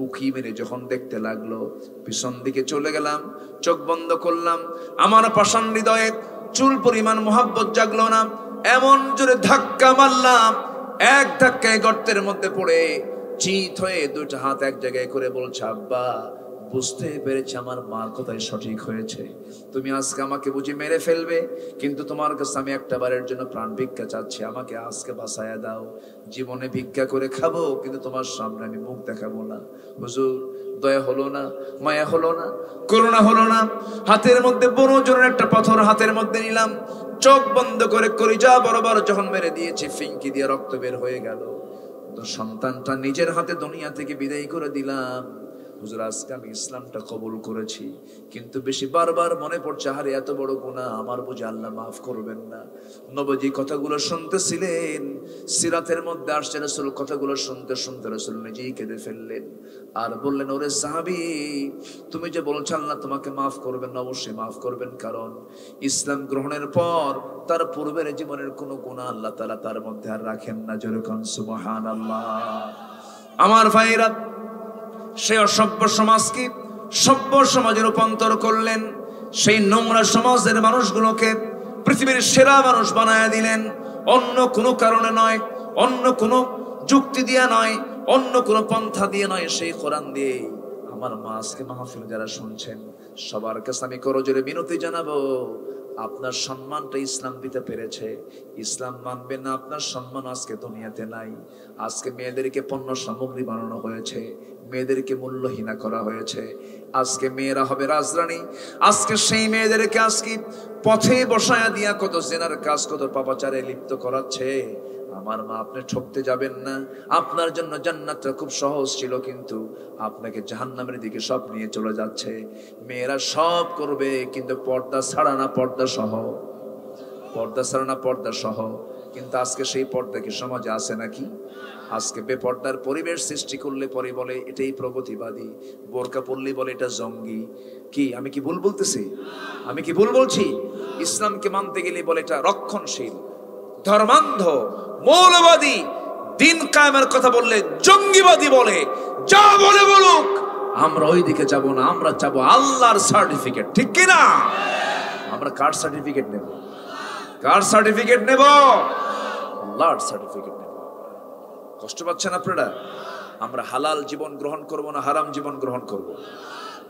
উকি মেরে যখন দেখতে লাগলো, পিছন দিকে চলে গেলাম, চোখ বন্ধ করলাম। আমার পাষাণ হৃদয়ে চুল পরিমাণ মোহাব্বত জাগলো না, এমন জোরে ধাক্কা মারলাম, এক ধাক্কায় গর্তের মধ্যে পড়ে চিত হয়ে দুইটা হাত এক জায়গায় করে বলছে, আব্বা বুঝতে পেরেছি আমার মার কথাই সঠিক হয়েছে। তুমি আজকে আমাকে বুঝি মেরে ফেলবে, কিন্তু তোমার কাছে আমি একটা বারের জন্য প্রাণ ভিক্ষা চাচ্ছি, আমাকে আজকে বাঁচায়া দাও। জীবনে ভিক্ষা করে খাবো, কিন্তু তোমার সামনে আমি মুখ দেখাবো না। হুজুর দয়া হলো না, মায়া হলো না, করুণা হলো না। হাতের মধ্যে বড় জোরের একটা পাথর হাতের মধ্যে নিলাম, চোখ বন্ধ করে কলিজা বরাবর যখন মেরে দিয়েছি, ফিঙ্কি দিয়ে রক্ত বের হয়ে গেল। তো সন্তানটা নিজের হাতে দুনিয়া থেকে বিদায় করে দিলাম। হুজুর আজকে আমি ইসলামটা কবুল করেছি, কিন্তু বেশি বারবার মনে পড়ছে, আরে এত বড় গুনাহ, আমার বুঝে আল্লাহ মাফ করবেন না। নবীজি কথাগুলো শুনতেছিলেন, সিরাতের মধ্যে আসছে রাসূল কথাগুলো শুনতে শুনতে রাসূল নিজেই কেঁদে ফেললেন আর বললেন, ওরে সাহাবী, তুমি যে বলছো আল্লাহ তোমাকে মাফ করবেন, অবশ্যই মাফ করবেন, কারণ ইসলাম গ্রহণের পর তার পূর্বের জীবনের কোনো গুনাহ আল্লাহ তাআলা তার মধ্যে আর রাখেন না। জোরে কোন সুবহানাল্লাহ। আমার ভাইরা, সেই অসভ্য সমাজকে সভ্য সমাজে রূপান্তর করলেন, সেই নোংরা সমাজের মানুষগুলোকে পৃথিবীর সেরা মানুষ বানায় দিলেন। অন্য কোনো কারণে নয়, অন্য কোনো যুক্তি দিয়ে নয়, অন্য কোনো পন্থা দিয়ে নয়, সেই কোরআন দিয়ে। আমার মা আজকে মাহফিল যারা শুনছেন, সবার কাছে আমি করজোরে বিনতি জানাবো, আপনার সম্মানটা ইসলাম দিতে পেরেছে, ইসলাম মানবেন না, আপনার সম্মান আজকে দুনিয়াতে নাই। আজকে মেয়েদেরকে পণ্য সামগ্রী বানানো হয়েছে, মেয়েদেরকে মূল্যহীনা করা হয়েছে। আজকে মেয়েরা হবে রাজরানী, আজকে সেই মেয়েদেরকে আজকে পথে বসায়া দিয়া কত জেনার কাজ, কত পাপাচারে লিপ্ত করাচ্ছে। আমার মা, আপনি ঠকতে যাবেন না। আপনার জন্য জান্নাতটা খুব সহজ ছিল, কিন্তু আপনাকে জাহান্নামের দিকে সব নিয়ে চলে যাচ্ছে। মেয়েরা সব করবে, কিন্তু পর্দা ছাড়া না পর্দা সহ, পর্দা ছাড়া না পর্দা সহ। কিন্তু আজকে সেই পর্দা কি সমাজে আছে নাকি? আজকে বেপর্দার পরিবেশ সৃষ্টি করলে পরে বলে এটাই প্রগতিবাদী, বোরকা পরলে বলে এটা জঙ্গি। কি আমি কি ভুল বলতেছি? আমি কি ভুল বলছি? ইসলামকে মানতে গেলে বলে এটা রক্ষণশীল, ধর্মান্ধ, মৌলবাদী। দিন কায়েমের কথা বললে জঙ্গিবাদী বলে। যা বলে বলুক, আমরা ওই দিকে যাব না, আমরা চাবো আল্লাহর সার্টিফিকেট। ঠিক কি না? আমরা কার সার্টিফিকেট নেব? কার সার্টিফিকেট নেব? আল্লাহর সার্টিফিকেট নেব। কষ্ট পাচ্ছেন আপনারা? আমরা হালাল জীবন গ্রহণ করব না হারাম জীবন গ্রহণ করব?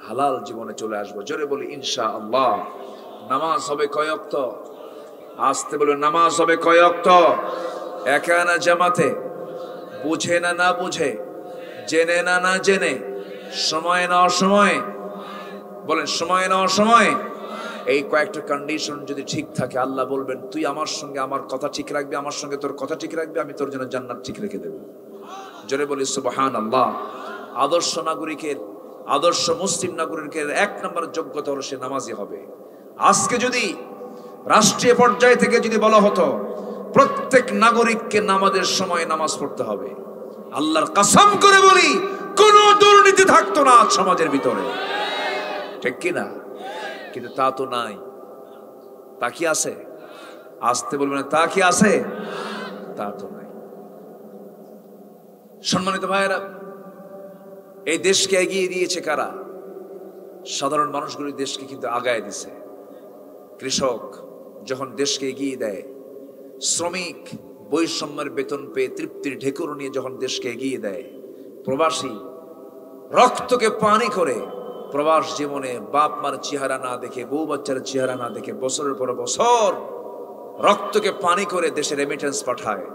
হালাল জীবনে চলে আসবো। জোরে বলি ইনশাআল্লাহ। নামাজ হবে কয় ওয়াক্ত? আসতে বলে নামাজ হবে কয় ওয়াক্ত? একা না জামাতে, বুঝে না না বুঝে, জেনে না না জেনে, সময় না অসময়ে, বলেন সময় না অসময়ে। এই কয়েকটা কন্ডিশন যদি ঠিক থাকে, আল্লাহ বলবেন তুই আমার সঙ্গে আমার কথা ঠিক রাখবি, আমার সঙ্গে তোর কথা ঠিক রাখবি, আমি তোর জন্য জান্নাত ঠিক রেখে দেব। জোরে বলি সুবহানাল্লাহ। আদর্শ নাগরিকের, আদর্শ মুসলিম নাগরিকের এক নম্বর যোগ্যতা হলো সে নামাজি হবে। আজকে যদি রাষ্ট্রীয় পর্যায় থেকে যদি বলা হতো প্রত্যেক নাগরিককে নামাজের সময় নামাজ পড়তে হবে, আল্লাহর কসম করে বলি কোন দুর্নীতি থাকতো না সমাজের ভিতরে। ঠিক কি না? কিন্তু তা তো নাই। তা কি আছে? আসতে বলবেন না, তা কি আছে? তা তো নাই। সম্মানিত ভাইয়েরা, এই দেশকে এগিয়ে দিয়েছে কারা? সাধারণ মানুষগুলো দেশকে কিন্তু আগায় দিছে। কৃষক যখন দেশকে এগিয়ে দেয়, শ্রমিক বৈষম্যের বেতন পেয়ে তৃপ্তির ঢেকুর নিয়ে যখন দেশকে এগিয়ে দেয়, প্রবাসী রক্তকে পানি করে প্রবাস জীবনে বাপ মার চেহারা না দেখে, বউ বাচ্চার চেহারা না দেখে বছরের পর বছর রক্তকে পানি করে দেশে রেমিটেন্স পাঠায়।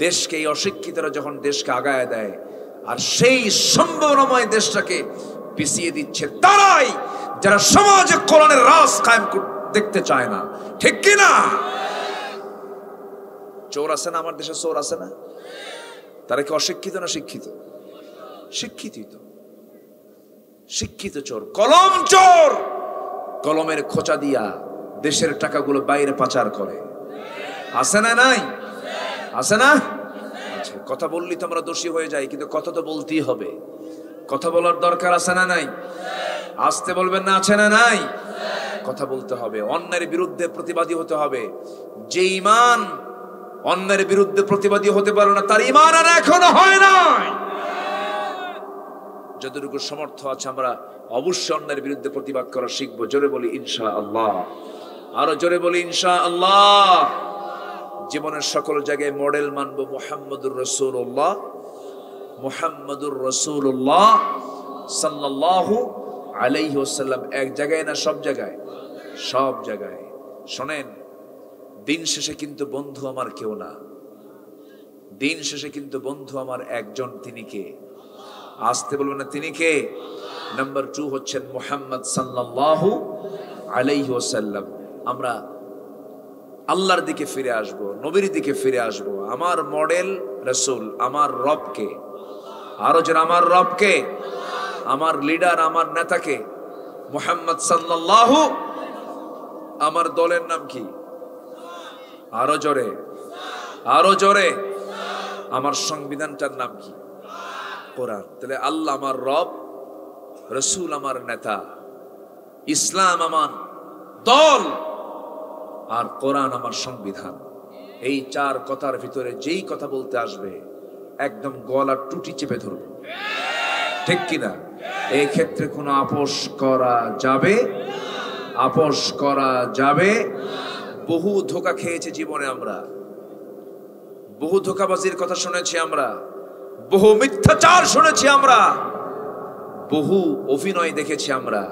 দেশকে এই অশিক্ষিতরা যখন দেশকে আগায় দেয়, আর সেই সম্ভাবনাময় দেশটাকে পিছিয়ে দিচ্ছে তারাই যারা সমাজে কোরআনের রাজ কায়েম দেখতে চায় না। ঠিক কি না? চোর আছে না আমার দেশে? চোর আছে না? তারা কি অশিক্ষিত না শিক্ষিত? শিক্ষিতই তো। শিক্ষিত চোর, কলম চোর, কলমের খোঁচা দিয়া দেশের টাকাগুলো বাইরে পাচার করে। আছে না? নাই? আছে না? আচ্ছা, কথা বললি তো আমরা দোষী হয়ে যাই, কিন্তু কথা তো বলতেই হবে। কথা বলার দরকার আছে না নাই? আসতে বলবেন না, আছে না নাই? কথা বলতে হবে, অন্যের বিরুদ্ধে প্রতিবাদী হতে হবে। যে ঈমান অন্যের বিরুদ্ধে প্রতিবাদী হতে পারে না, তার ঈমান আর এখনো হয় নাই। যতটুকু সামর্থ্য আছে আমরা অবশ্যই অন্যের বিরুদ্ধে প্রতিবাদ করা শিখবো। জোরে বলি ইনশাআল্লাহ। আরো জোরে বলি ইনশাআল্লাহ। জীবনের সকল জায়গায় মডেল মানবো মুহাম্মদুর রাসূলুল্লাহ, মুহাম্মদুর রাসূলুল্লাহ সাল্লাল্লাহু আলাইহি ওয়াসাল্লাম। এক জায়গায় না, সব জায়গায়? সব জায়গায়। শোনেন, দিন শেষে কিন্তু বন্ধু আমার কেউ না। দিন শেষে কিন্তু বন্ধু আমার একজন, তিনি কে? আসতে বলবেন না, তিনি কে? নাম্বার 2 হচ্ছেন মুহাম্মদ সাল্লাল্লাহু আলাইহি ওয়াসাল্লাম। আমরা আল্লাহর দিকে ফিরে আসব, নবীর দিকে ফিরে আসব। আমার মডেল রাসূল আমার রবকে, আরো যারা আমার রবকে, আমার লিডার, আমার নেতাকে, মুহাম্মদ সাল্লাল্লাহু, আমার দলের নাম কি? আরো জোরে, আরো জোরে, আমার সংবিধানটার নাম কি? কোরআন। তাহলে আল্লাহ আমার রব, রাসূল আমার নেতা, ইসলাম আমার দল, আর কোরআন আমার সংবিধান। এই চার কথার ভিতরে যেই কথা বলতে আসবে একদম গলার টুটি চেপে ধরবে, ঠিক কিনা? এই ক্ষেত্রে কোনো আপোষ করা যাবে? আপোষ করা যাবে? বহু ধোঁকা খেয়েছে জীবনে আমরা, বহু ধোঁকাবাজির কথা শুনেছি আমরা, বহু মিথ্যাচার শুনেছি আমরা, বহু অভিনয় দেখেছি আমরা।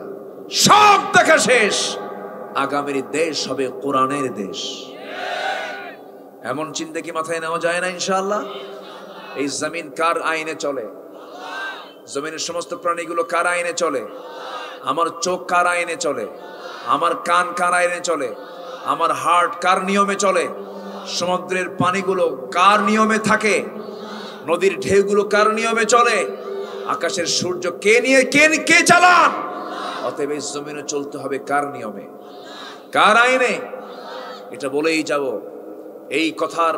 সব দেখা শেষ, আগামীর দেশ হবে কোরআনের দেশ। এমন চিন্তা কি মাথায় নেওয়া যায় না? ইনশাআল্লাহ। এই জমিন কার আইনে চলে? জমিনের সমস্ত প্রাণীগুলো কার আইনে চলে? আমার চোখ কার আইনে চলে? আমার কান কার আইনে চলে? আমার হার্ট কার নিয়মে চলে? সমুদ্রের পানিগুলো কার নিয়মে থাকে? নদীর ঢেউগুলো কার নিয়মে চলে? আকাশের সূর্য কে নিয়ে কে চালান? অতএব এই জমিনে চলতে হবে কার নিয়মে, কার আইনে? এটা বলেই যাব। এই কথার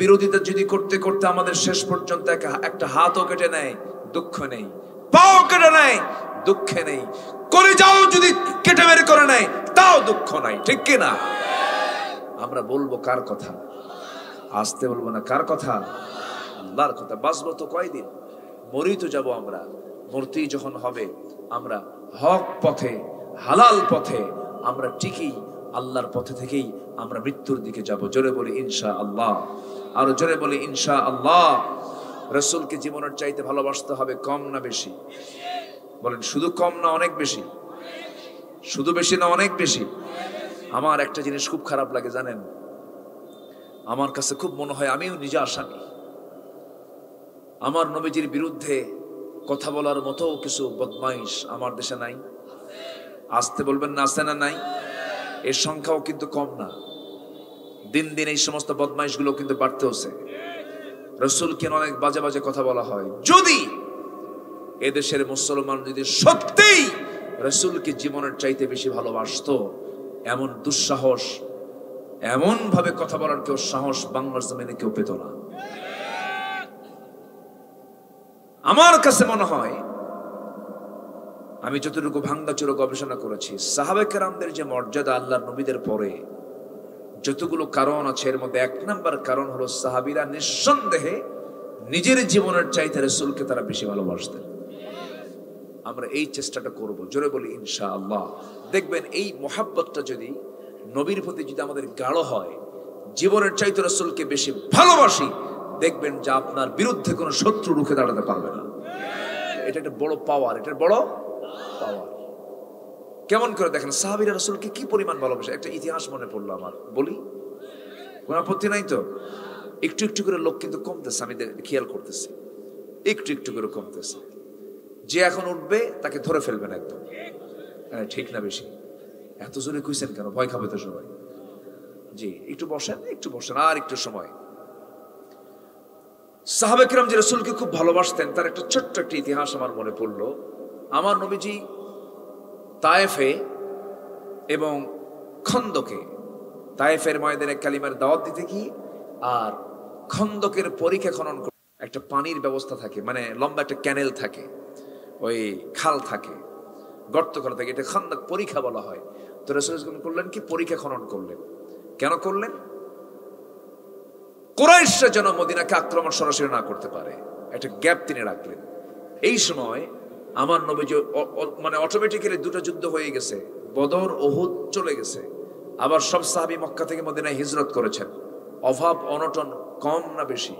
বিরোধিতা যদি করতে করতে আমাদের শেষ পর্যন্ত একটা হাতও কেটে নেয়, দুঃখ নেই, পাও কেটে নেয়, দুঃখে নেই, করে যাও যদি কেটে বের করে নেয়, তাও দুঃখ নাই, ঠিক কিনা? আমরা বলবো কার কথা? আসতে বলবো না, কার কথা? আল্লাহর কথা। বাঁচবো তো কয়দিন, মরি তো যাব আমরা। মূর্তি যখন হবে আমরা হক পথে, হালাল পথে আমরা ঠিকই আল্লাহর পথে থেকেই আমরা মৃত্যুর দিকে যাব। জোরে বলি ইনশাআল্লাহ, আরো জোরে বলি ইনশাআল্লাহ। রাসূলকে জীবনের চাইতে ভালোবাসতে হবে, কম না বেশি? বলেন, শুধু কম না অনেক বেশি? শুধু বেশি না অনেক বেশি? আমার একটা জিনিস খুব খারাপ লাগে জানেন, আমার কাছে খুব মনে হয় আমিও নিজে আসামি। আমার নবীজির বিরুদ্ধে কথা বলার মতো কিছু বদমাইশ আমার দেশে নাই? আসতে বলবেন না, আছে না নাই? এর সংখ্যাও কিন্তু কম না। দিন দিন এই সমস্ত বদমাইশগুলো কিন্তু বাড়তেছে। রাসূলকে অনেক বাজে বাজে কথা বলা হয়। যদি এদেশের মুসলমান যদি সত্যিই রাসূলকে জীবনের চাইতে বেশি ভালোবাসতো, এমন দুঃসাহস, এমন ভাবে কথা বলার কেউ সাহস বাংলার জমিনে কেউ পেত না। আমার কাছে মনে হয়, আমি যতটুকু ভাঙ্গাচুরো গবেষণা করেছি, সাহাবে কেরামদের যে মর্যাদা আল্লাহর নবীদের পরে যতগুলো কারণ আছে, এর মধ্যে এক নাম্বার কারণ হলো সাহাবীরা নিঃসন্দেহে নিজের জীবনের চাইতে রাসূলকে তারা বেশি ভালোবাসতেন। আমরা এই চেষ্টাটা করব, জোরে বলি ইনশাআল্লাহ। দেখবেন এই মহাব্বতটা যদি নবীর প্রতি যদি আমাদের গাঢ় হয়, জীবনের চাইতে রাসূলকে বেশি ভালোবাসি, দেখবেন যে আপনার বিরুদ্ধে কোনো শত্রু রুখে দাঁড়াতে পারবে না। এটা একটা বড় পাওয়ার, এটা বড় পাওয়ার। কেমন করে দেখেন সাহাবীরা রাসূলকে কি পরিমাণ ভালোবাসে। একটা ইতিহাস মনে পড়লো আমার, বলি? কোনো আপত্তি নাই তো? একটু একটু করে লোক কিন্তু কমতেছে, আমি খেয়াল করতেছি, একটু একটু করে কমতেছে। যে এখন উঠবে তাকে ধরে ফেলবেন একদম, ঠিক না? বেশি এত জোরে কইছেন কেন? ভয় খাবে তো সবাই। জি, একটু বসেন, একটু বসেন, আর একটু সময়। সাহাবে কিরাম যে রাসূলকে খুব ভালোবাসতেন, তার একটা ছোট্ট একটা ইতিহাস আমার মনে পড়লো। আমার নবীজি তায়েফে এবং খন্দকে, তায়েফের ময়দানে কালিমার দাওয়াত দিতে কি, আর খন্দকের পরীক্ষা খনন করে একটা পানির ব্যবস্থা থাকে, মানে লম্বা একটা ক্যানেল থাকে, ওই খাল থাকে, গর্ত করা থাকে, এটা খন্দক পরীক্ষা বলা হয়। তো রাসূল করলেন কি, পরীক্ষা খনন করলেন। কেন করলেন? কুরাইশরা যেন মদিনাকে আক্রমণ সরাসরি না করতে পারে, একটা গ্যাপ তিনি রাখলেন। এই সময় আমার নবীজি মানে অটোমেটিক্যালি দুটো যুদ্ধ হয়ে গেছে, বদর উহুদ চলে গেছে, আবার সব সাহাবী মক্কা থেকে মদিনায় হিজরত করেছেন। অভাব অনটন কম না বেশি?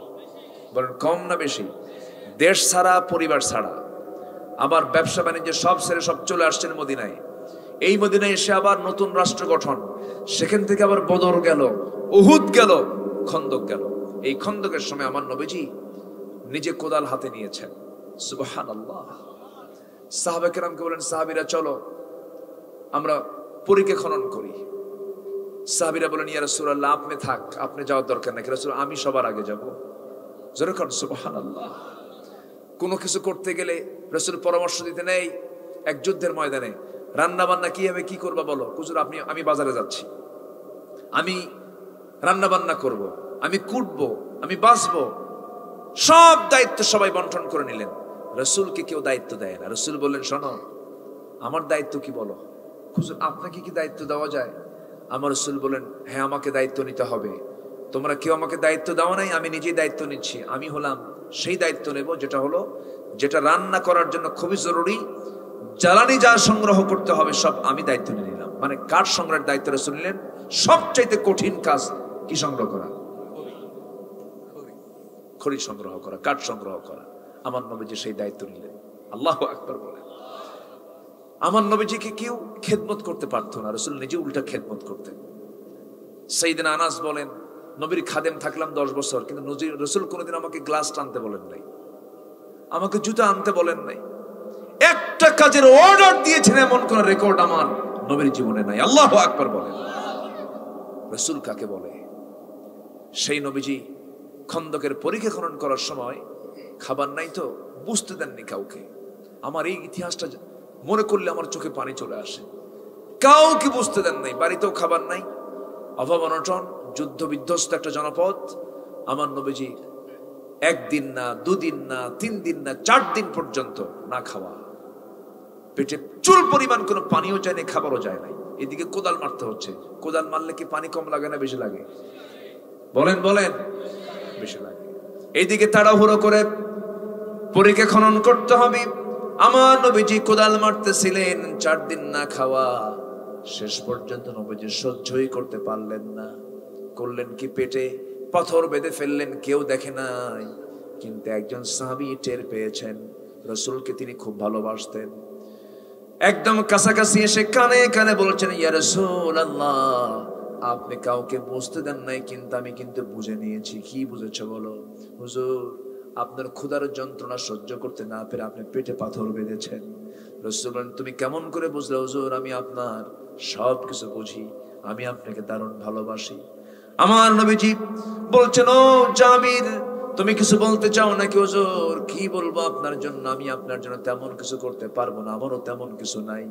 বলেন কম না বেশি? দেশ ছাড়া, পরিবার ছাড়া, আবার ব্যবসা বাণিজ্য সব ছেড়ে সব চলে আসছেন মদিনায়। এই মদিনায় এসে আবার নতুন রাষ্ট্র গঠন, সেখান থেকে আবার বদর গেল, উহুদ গেল, খন্দক গেল। এই খন্দকের সময় আমার নবীজি নিজে কোদাল হাতে নিয়েছেন। সুবহানাল্লাহ। সাহাবা কেরামকে বলেন, সাহাবীরা চলো আমরা পরীক্ষা খনন করি। সাহাবীরা বলেন, ইয়া রাসূলুল্লাহ আপনি থাক, আপনি যাওয়ার দরকার নাই। রাসূল, আমি সবার আগে যাব। জোরে কান সুবহানাল্লাহ। কোনো কিছু করতে গেলে রাসূল পরামর্শ দিতে নেই। এক যুদ্ধের ময়দানে রান্না বান্না কি হবে, কি করবা বলো। হুজুর আমি বাজারে যাচ্ছি, আমি রান্না বান্না করব, আমি কুটবো, আমি বাঁচবো, সব দায়িত্ব সবাই বন্টন করে নিলেন। রাসূলকে কেউ দায়িত্ব দেয় না। রাসূল বললেন, শোনো আমার দায়িত্ব কি বলো। হুজুর আপনাকে কি দায়িত্ব দেওয়া যায়? আমার রাসূল বলেন, হ্যাঁ আমাকে দায়িত্ব নিতে হবে। তোমরা কেউ আমাকে দায়িত্ব দাও নাই, আমি নিজেই দায়িত্ব নিচ্ছি। আমি হলাম সেই দায়িত্ব নেব যেটা রান্না করার জন্য খুবই জরুরি, জ্বালানি যা সংগ্রহ করতে হবে সব আমি দায়িত্ব নিয়ে নিলাম। মানে কাঠ সংগ্রহের দায়িত্ব রাসূল নিলেন। সবচাইতে কঠিন কাজ কি সংগ্রহ করা? খড়ি সংগ্রহ করা, কাঠ সংগ্রহ করা। আমার নবীজি সেই দায়িত্ব নিলেন। আল্লাহু আকবার বলেন। আমার নবীজিকে কেউ খেদমত করতে পারতো না, রাসূল নিজে উল্টা খেদমত করতেন। সাইয়েদনা আনাস বলেন, নবীর খাদেম থাকলাম 10 বছর, কিন্তু রাসূল কোনোদিন আমাকে গ্লাস টানতে বলেন নাই, আমাকে জুতা আনতে বলেন নাই। একটা কাজের অর্ডার দিয়েছেন এমন কোন রেকর্ড আমার নবীর জীবনে নাই। আল্লাহু আকবার বলেন। রাসূল কাকে বলে? সেই নবীজি খন্দকের পরীক্ষা খনন করার সময় খাবার নাই তো বুঝতে দেননি কাউকে। আমার এই ইতিহাসটা মনে করলে আমার চোখে পানি চলে আসে। কাউকে বুঝতে দেন নাই, বাড়িতেও খাবার নাই, অভাব অনটন, যুদ্ধ বিধ্বস্ত একটা জনপদ। আমার নবীজি 1 দিন না, 2 দিন না, 3 দিন না, 4 দিন পর্যন্ত না খাওয়া, পেটে চুল পরিমাণ কোনো পানিও যায় না, খাবারও যায় নাই। এদিকে কোদাল মারতে হচ্ছে। কোদাল মারলে কি পানি কম লাগে না বেশি লাগে? বলেন বলেন, বেশি লাগে। এইদিকে তাড়াহুড়ো করে পরীক্ষা খনন করতে হবে। আমার নবীজি কোদাল মারতেছিলেন, 4 দিন না খাওয়া। শেষ পর্যন্ত নবীজি সহ্যই করতে পারলেন না। করলেন কি, পেটে পাথর বেঁধে ফেললেন। কেউ দেখে নাই, কিন্তু একজন সাহাবী টের পেয়েছেন। রাসূলকে তিনি খুব ভালোবাসতেন। একদম কাছাকাছি এসে কানে কানে বলছেন, ইয়া রাসূলুল্লাহ আপনি কাউকে বুঝতে দেন নাই, কিন্তু আমি কিন্তু বুঝে নিয়েছি। কি বুঝেছো বলো? হুজুর আপনার ক্ষুধার যন্ত্রণা সহ্য করতে না পেরে আপনি পেটে পাথর বেঁধেছেন। রাসূল বলেন, তুমি কেমন করে বুঝলে? হুজুর আমি আপনার সব কিছু বুঝি, আমি আপনাকে দারুণ ভালোবাসি। আমার নবীজি বলছেন, ও জাবির তুমি কিছু বলতে চাও নাকি? হুজুর কি বলবো আপনার জন্য, আমি আপনার জন্য তেমন কিছু করতে পারবো না, আমারও তেমন কিছু নাই।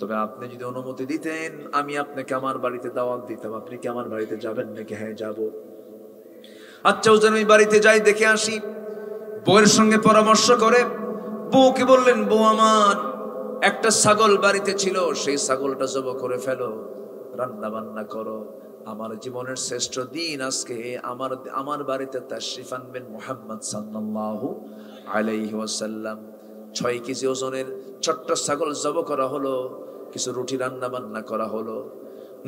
তবে আপনি যদি অনুমতি দিতেন আমি আপনাকে আমার বাড়িতে দাওয়াত দিতাম। আপনি কি আমার বাড়িতে যাবেন নাকি? হ্যাঁ যাব। আচ্ছা হুজুর আমি বাড়িতে যাই, দেখে আসি। বউয়ের সঙ্গে পরামর্শ করে বউকে বললেন, বউ আমার একটা ছাগল বাড়িতে ছিল, সেই ছাগলটা জবাই করে ফেলো, রান্না বান্না করো। আমার জীবনের শ্রেষ্ঠ দিন আজকে। আমার বাড়িতে তাশরিফ আনবেন মুহাম্মদ সাল্লাল্লাহু আলাইহি ওয়াসাল্লাম। 6 কেজি ওজনের ছোট্ট ছাগল জবাই করা হলো, কিছু রুটি রান্না বান্না করা হলো।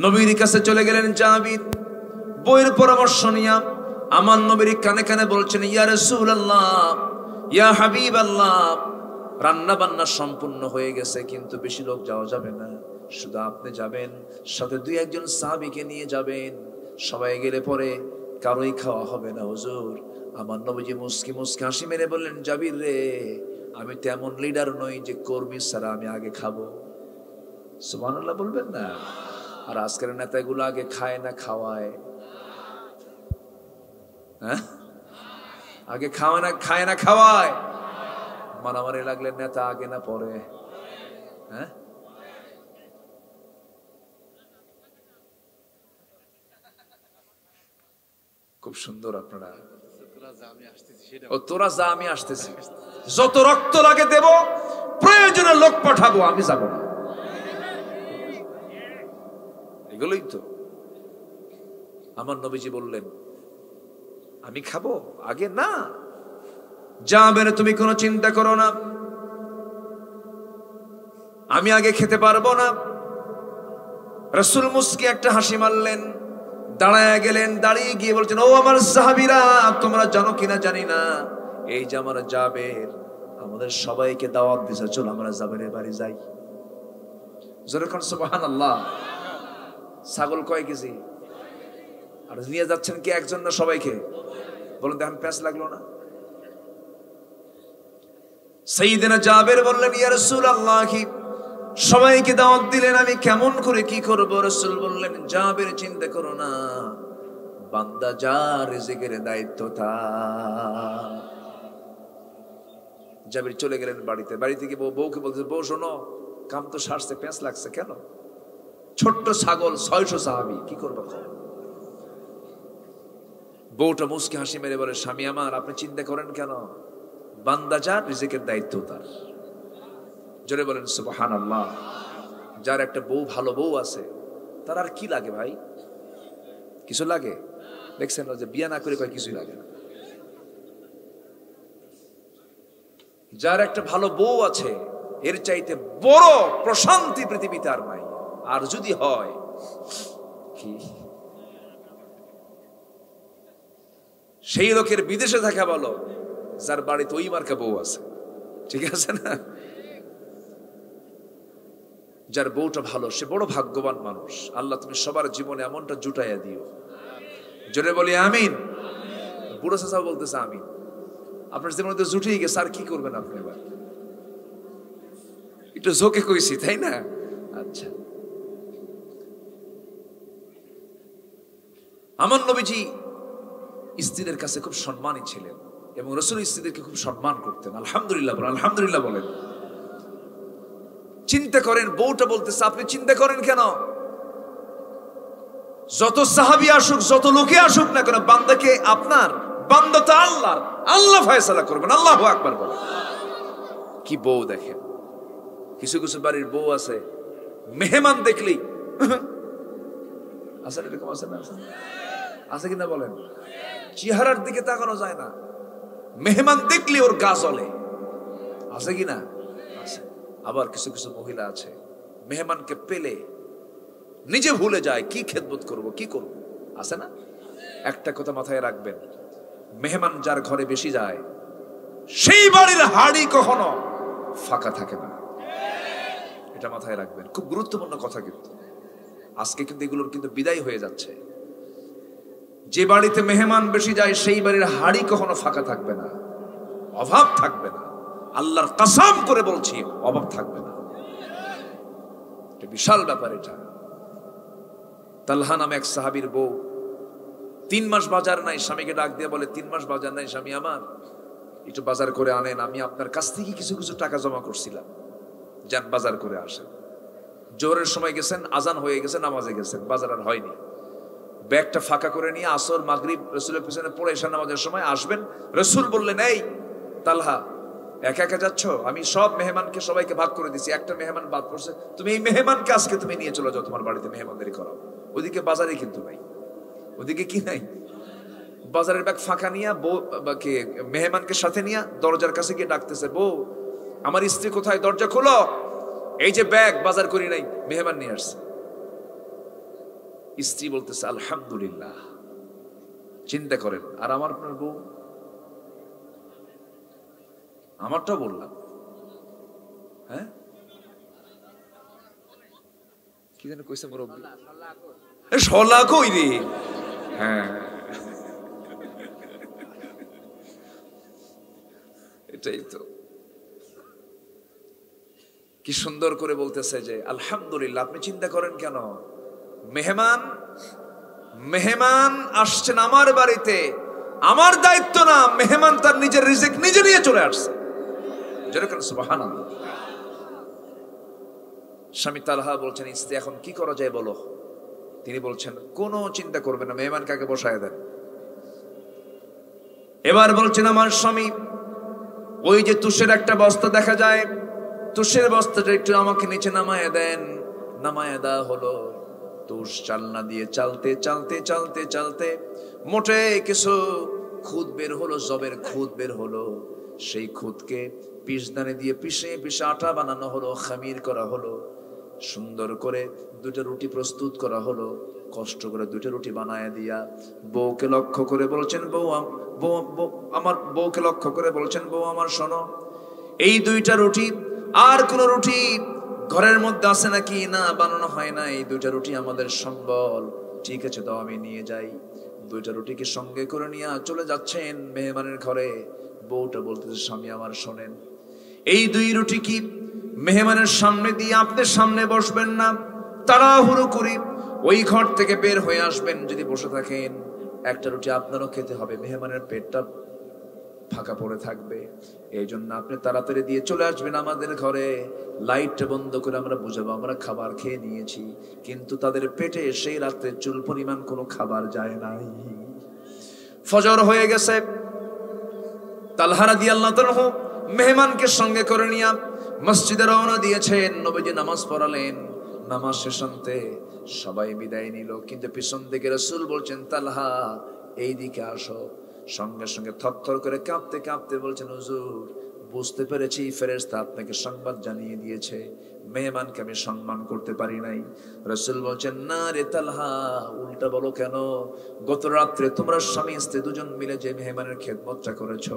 নবীর কাছে চলে গেলেন জাবির, বউয়ের পরামর্শ নিয়া। আমার নবীর কানে কানে বলছেন, ইয়া রাসূলুল্লাহ, ইয়া হাবিবাল্লাহ, রান্না বান্না সম্পূর্ণ হয়ে গেছে, কিন্তু বেশি লোক যাওয়া যাবে না, শুধু আপনি যাবেন, সাথে 2-1 সাহাবীকে নিয়ে যাবেন। সবাই গেলে পরে কারোই খাওয়া হবে না। হুজুর আমার নবীজি মুস্কি মুস্কি হাসি মেরে বললেন, জাবির রে, আমি তেমন লিডার নই যে কর্মী ছাড়া আমি আগে খাবো। সুবহানাল্লাহ বলবেন না? আর আজকের নেতাগুলো আগে খায় না খাওয়ায়? হ্যাঁ, আগে খায় না খাওয়ায়। মারামারি লাগলে নেতা আগে না পরে? হ্যাঁ, খুব সুন্দর আপনারা। ও তোরা যা, আমি আসতেছি, যত রক্ত লাগে দেব, প্রয়োজনে লোক পাঠাবো, আমি যাব না। এগুলোই তো। আমার নবীজি বললেন, আমি খাবো আগে না, জাবের তুমি কোনো চিন্তা করো না, আমি আগে খেতে পারবো না। রাসূল মুস্কি একটা হাসি মারলেন, দাঁড়ায় গেলেন। দাঁড়িয়ে গিয়ে বলছেন, ও আমার সাহাবীরা, তোমরা জানো কিনা জানি না, এই যে আমার জাবের আমাদের সবাইকে দাওয়াত দিয়েছে, চলো আমরা জাবেরের বাড়ি যাই। জোরে কোন সুবহানাল্লাহ। ছাগল কয় কেজি? আর নিয়ে যাচ্ছেন কি একজন না সবাইকে? বলুন দেখেন, প্যাঁচ লাগলো না? সাইয়েদনা জাবের বললেন, ইয়া রাসূলুল্লাহ সবাইকে দাওয়াত দিলেন, আমি কেমন করে কি করব? রাসূল বললেন, জাবের চিন্তা করো না, বান্দা যা রিজিকের দায়িত্ব তার। জাবির চলে গেলেন বাড়িতে। বাড়িতে গিয়ে বউকে বলতেছে, বউ শোনো, কাম তো সারছে, পেঁচ লাগছে কেন? ছোট্ট ছাগল 600 সাহাবী, কি করবো? বউটা মুস্কি হাসি মেরে বলে, স্বামী আমার, আপনি চিন্তা করেন কেন? বান্দা যার রিজিকের দায়িত্ব তার। জোরে বলেন সুবহানাল্লাহ। যার একটা বউ, ভালো বউ আছে, তার আর কি লাগে ভাই? কিছু লাগে? দেখছেন না যে বিয়ে না করে কয় কিছুই লাগে না। যার একটা ভালো বউ আছে, এর চাইতে বড় প্রশান্তি পৃথিবীতে আর নাই। আর যদি হয় কি, সেই লোকের বিদেশে থাকা বলো, যার বাড়িতে ওই মার্কা বউ আছে। ঠিক আছে না? যার বউটা ভালো, সে বড় ভাগ্যবান মানুষ। আল্লাহ তুমি সবার জীবনে এমনটা জুটাইয়া দিও। জোরে বলি আমিন। বুড়ো চাচা বলতেছে আমিন। আপনার জীবনে তো জুটিয়ে গেছে, আর কি করবেন আপনি? এবার একটু ঝোঁকে কইছি, তাই না? আচ্ছা, আমার নবীজি স্ত্রীদের কাছে খুব সম্মানী ছিলেন এবং রাসূল স্ত্রীদেরকে খুব সম্মান করতেন। আলহামদুলিল্লাহ বলেন, আলহামদুলিল্লাহ বলেন। চিন্তা করেন, বউটা বলতেছে, আপনি চিন্তা করেন কেন? যত সাহাবী আসুক, যত লোকে আসুক না কেন, বান্দাকে আপনার, বান্দা তো আল্লাহর, আল্লাহ ফয়সালা করবেন। আল্লাহু আকবার বলেন। কি বউ দেখেন। কিছু কিছু বাড়ির বউ আছে, মেহমান দেখলেই আছে, এরকম আছে না? আছে কিনা বলেন? চেহারার দিকে তাকানো যায় না, মেহমান দেখলে ওর গা জ্বলে। আছে কিনা? আছে। আবার কিছু কিছু মহিলা আছে, মেহমানকে পেলে নিজে ভুলে যায় কি খেদমত করব, কি করব। আছে না? একটা কথা মাথায় রাখবেন, মেহমান যার ঘরে বেশি যায়, সেই বাড়ির হাড়ি কখনো ফাঁকা থাকে না। এটা মাথায় রাখবেন, খুব গুরুত্বপূর্ণ কথা। কিন্তু আজকে কিন্তু এগুলোর কিন্তু বিদায় হয়ে যাচ্ছে। যে বাড়িতে মেহমান বেশি যায়, সেই বাড়ির হাড়ি কখনো ফাঁকা থাকবে না, অভাব থাকবে না। আল্লাহর কসম করে বলছি, অভাব থাকবে না। এটা বিশাল ব্যাপার। এটা তালহা নামে এক সাহাবীর বউ 3 মাস বাজার নাই, স্বামীকে ডাক দিয়ে বলে, 3 মাস বাজার নাই স্বামী আমার, একটু বাজার করে আনেন। আমি আপনার কাছ থেকে কিছু কিছু টাকা জমা করছিলাম, যান বাজার করে আসেন। জোহরের সময় গেছেন, আজান হয়ে গেছে, নামাজে গেছেন, বাজার আর হয়নি। ব্যাগটা ফাঁকা করে নিয়ে আসর মাগরিব রাসূলের পিছনে পড়ে এশা নামাজের সময় আসবেন। রাসূল বললেন, এই তালহা, একা একা যাচ্ছ? আমি সব মেহমানকে সবাইকে ভাগ করে দিছি, একটা মেহমান বাদ পড়ছে, তুমি এই মেহমানকে আজকে তুমি নিয়ে চলে যাও, তোমার বাড়িতে মেহমানদারি করাও। ওদিকে বাজারে কিন্তু নাই, ওদিকে কি নাই? বাজারের ব্যাগ ফাঁকা নিয়ে বউ মেহমানকে সাথে নিয়ে দরজার কাছে গিয়ে ডাকতেছে, বউ আমার স্ত্রী কোথায়? দরজা খোলো, এই যে ব্যাগ বাজার করি নাই, মেহমান নিয়ে আসছে। স্ত্রী বলতেছে আলহামদুলিল্লাহ। চিন্তা করেন, আর আমার আপনার বউ, আমারটাও বললাম, হ্যাঁ কি যেন কইছে মুরব্বী, শলা কই রে? হ্যাঁ, এটাই তো। কি সুন্দর করে বলতেছে যে আলহামদুলিল্লাহ। আপনি চিন্তা করেন কেন? মেহমান মেহমান আসছেন আমার বাড়িতে, আমার দায়িত্ব না, মেহমান তার নিজের রিজিক নিজে নিয়ে চলে আসছে। যেরকম সুবহানাল্লাহ। স্বামী তালহা বলছেন, স্ত্রী এখন কি করা যায় বলো? তিনি বলছেন, কোনো চিন্তা করবেন না, মেহমান কাকে বসায় দেন। এবার বলছেন, আমার স্বামী, ওই যে তুষের একটা বস্তা দেখা যায়, তুষের বস্তাটা একটু আমাকে নিচে নামায় দেন। নামায় দেওয়া হলো। তুষ চালনা দিয়ে চালতে চালতে চালতে চালতে মোটে কিছু খুদ বের হলো, জবের খুদ বের হলো। সেই খুদকে পিষদানে দিয়ে পিষে পিষে আটা বানানো হলো, খামির করা হলো। সুন্দর করে 2টা রুটি প্রস্তুত করা হলো। কষ্ট করে 2টা রুটি বানায় দিয়া বউকে লক্ষ্য করে বলছেন, বউ আমার বউকে লক্ষ্য করে বলছেন, বউ আমার শোনো, এই 2টা রুটি, আর কোন রুটি ঘরের মধ্যে আছে নাকি? না, বানানো হয় না। এই 2টা রুটি আমাদের সম্বল। ঠিক আছে, দাও, আমি নিয়ে যাই। 2টা রুটিকে সঙ্গে করে নিয়ে চলে যাচ্ছেন মেহমানের ঘরে। বউটা বলতেছে, স্বামী আমার শোনেন, এই 2 রুটি কি মেহমানের সামনে দিয়ে আপনি সামনে বসবেন না, তাড়াহুড়ো করে ওই ঘর থেকে বের হয়ে আসবেন। যদি বসে থাকেন, একটা রুটি আপনারও খেতে হবে, মেহমানের পেটটা ফাঁকা পড়ে থাকবে। এই জন্য আপনি তাড়াতাড়ি দিয়ে চলে আসবেন আমাদের ঘরে। লাইটটা বন্ধ করে আমরা বুঝাবো আমরা খাবার খেয়ে নিয়েছি, কিন্তু তাদের পেটে সেই রাতে চুল পরিমাণ কোনো খাবার যায় নাই। ফজর হয়ে গেছে। তালহা রাদিয়াল্লাহু তাআলা মেহমানকে সঙ্গে করে নিয়ে মসজিদে রওনা দিয়েছেন। নবীজি নামাজ পড়ালেন। নামাজ শেষান্তে সবাই বিদায় নিল, কিন্তু পিছন থেকে রাসূল বলছেন, তালহা এইদিকে আসো। সঙ্গে সঙ্গে থরথর করে কাঁপতে কাঁপতে বলছেন, হুজুর বুঝতে পেরেছি ফেরেশতা আপনাকে সংবাদ জানিয়ে দিয়েছে, মেহমানকে আমি সম্মান করতে পারি নাই। রাসূল বলছেন, না রে তালহা, উল্টা বলো কেন? গত রাত্রে তোমরা স্বামী স্ত্রী দুজন মিলে যে মেহমানের খেদমতটা করেছো,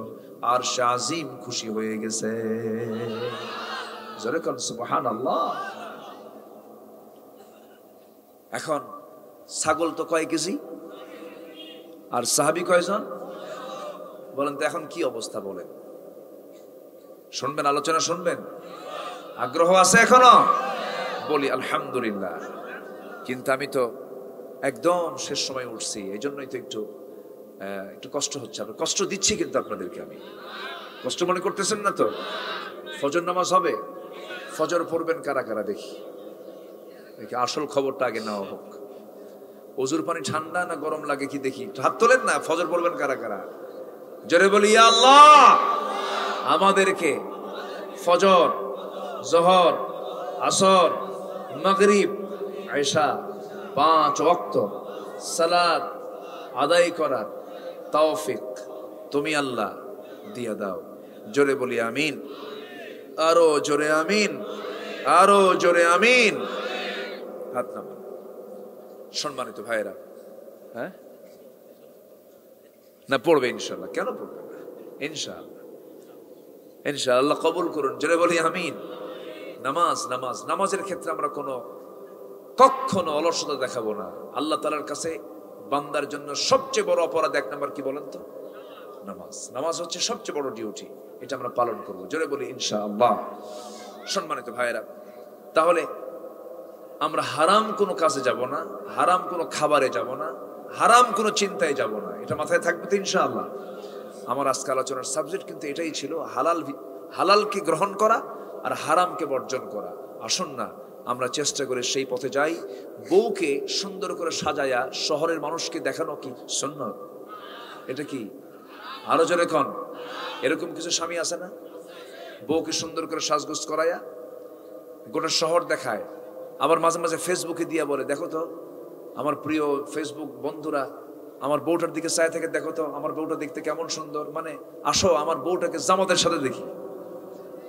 আর সে আজিম খুশি হয়ে গেছে। জোরে কোন সুবহানাল্লাহ। এখন ছাগল তো কয় কেজি আর সাহাবী কয়জন বলেন তো? এখন কি অবস্থা বলেন? শুনবেন, আলোচনা শুনবেন? আগ্রহ আছে এখনো? বলি আলহামদুলিল্লাহ। কিন্তু আমি তো একদম শেষ সময় উঠছি, এই জন্যই তো একটু কষ্ট হচ্ছে। কষ্ট দিচ্ছি কিন্তু আপনাদেরকে আমি। কষ্ট মনে করতেছেন না তো? ফজর নামাজ হবে, ফজর পড়বেন কারা কারা দেখি। আসল খবরটা আগে নেওয়া হোক। ওজুর পানি ঠান্ডা না গরম লাগে কি দেখি, হাত তোলেন না। ফজর পড়বেন কারা কারা? জোরে বলি ইয়া আল্লাহ। আমাদেরকে ফজর, জোহর, আসর, মাগরিব, ইশা 5 ওয়াক্ত সালাত আদায় করার তৌফিক তুমি আল্লাহ দিয়া দাও। জোরে বলি আমিন। আরো জোরে আমিন, আরো জোরে আমিন। হাত নামান। সম্মানিত ভাইরা, হ্যাঁ না পড়বে ইনশাআল্লাহ। কেন পড়বে না? ইনশাআল্লাহ, ইনশাআল্লাহ কবুল করুন। জোরে বলি আমিন। নামাজের ক্ষেত্রে আমরা কখনো অলসতা দেখাবো না। আল্লাহ তাআলার কাছে বান্দার জন্য সবচেয়ে বড় অপরাধ 1 নাম্বার কি বলেন তো? নামাজ হচ্ছে সবচেয়ে বড় ডিউটি। এটা আমরা পালন করবো। জোরে বলি ইনশাআল্লাহ। সম্মানিত ভাইরা, তাহলে আমরা হারাম কোনো কাজে যাব না, হারাম কোনো খাবারে যাব না, হারাম কোনো চিন্তায় যাব না। এটা মাথায় থাকবে তো ইনশাআল্লাহ। আমার আজকে আলোচনার সাবজেক্ট কিন্তু এটাই ছিল, হালালকে গ্রহণ করা আর হারামকে বর্জন করা। আসুন না আমরা চেষ্টা করে সেই পথে যাই। বউকে সুন্দর করে সাজায়া শহরের মানুষকে দেখানো কি সুন্নাত? এটা কি? আরো জোরে কোন? এরকম কিছু স্বামী আছে না, বউকে সুন্দর করে সাজগোজ করায়া গোটা শহর দেখায়, আবার মাঝে মাঝে ফেসবুকে দিয়া বলে, দেখো তো আমার প্রিয় ফেসবুক বন্ধুরা, আমার বউটার দিকে চায় থেকে দেখো তো আমার বউটা দেখতে কেমন সুন্দর, মানে আসো আমার বউটাকে জামাতের সাথে দেখি।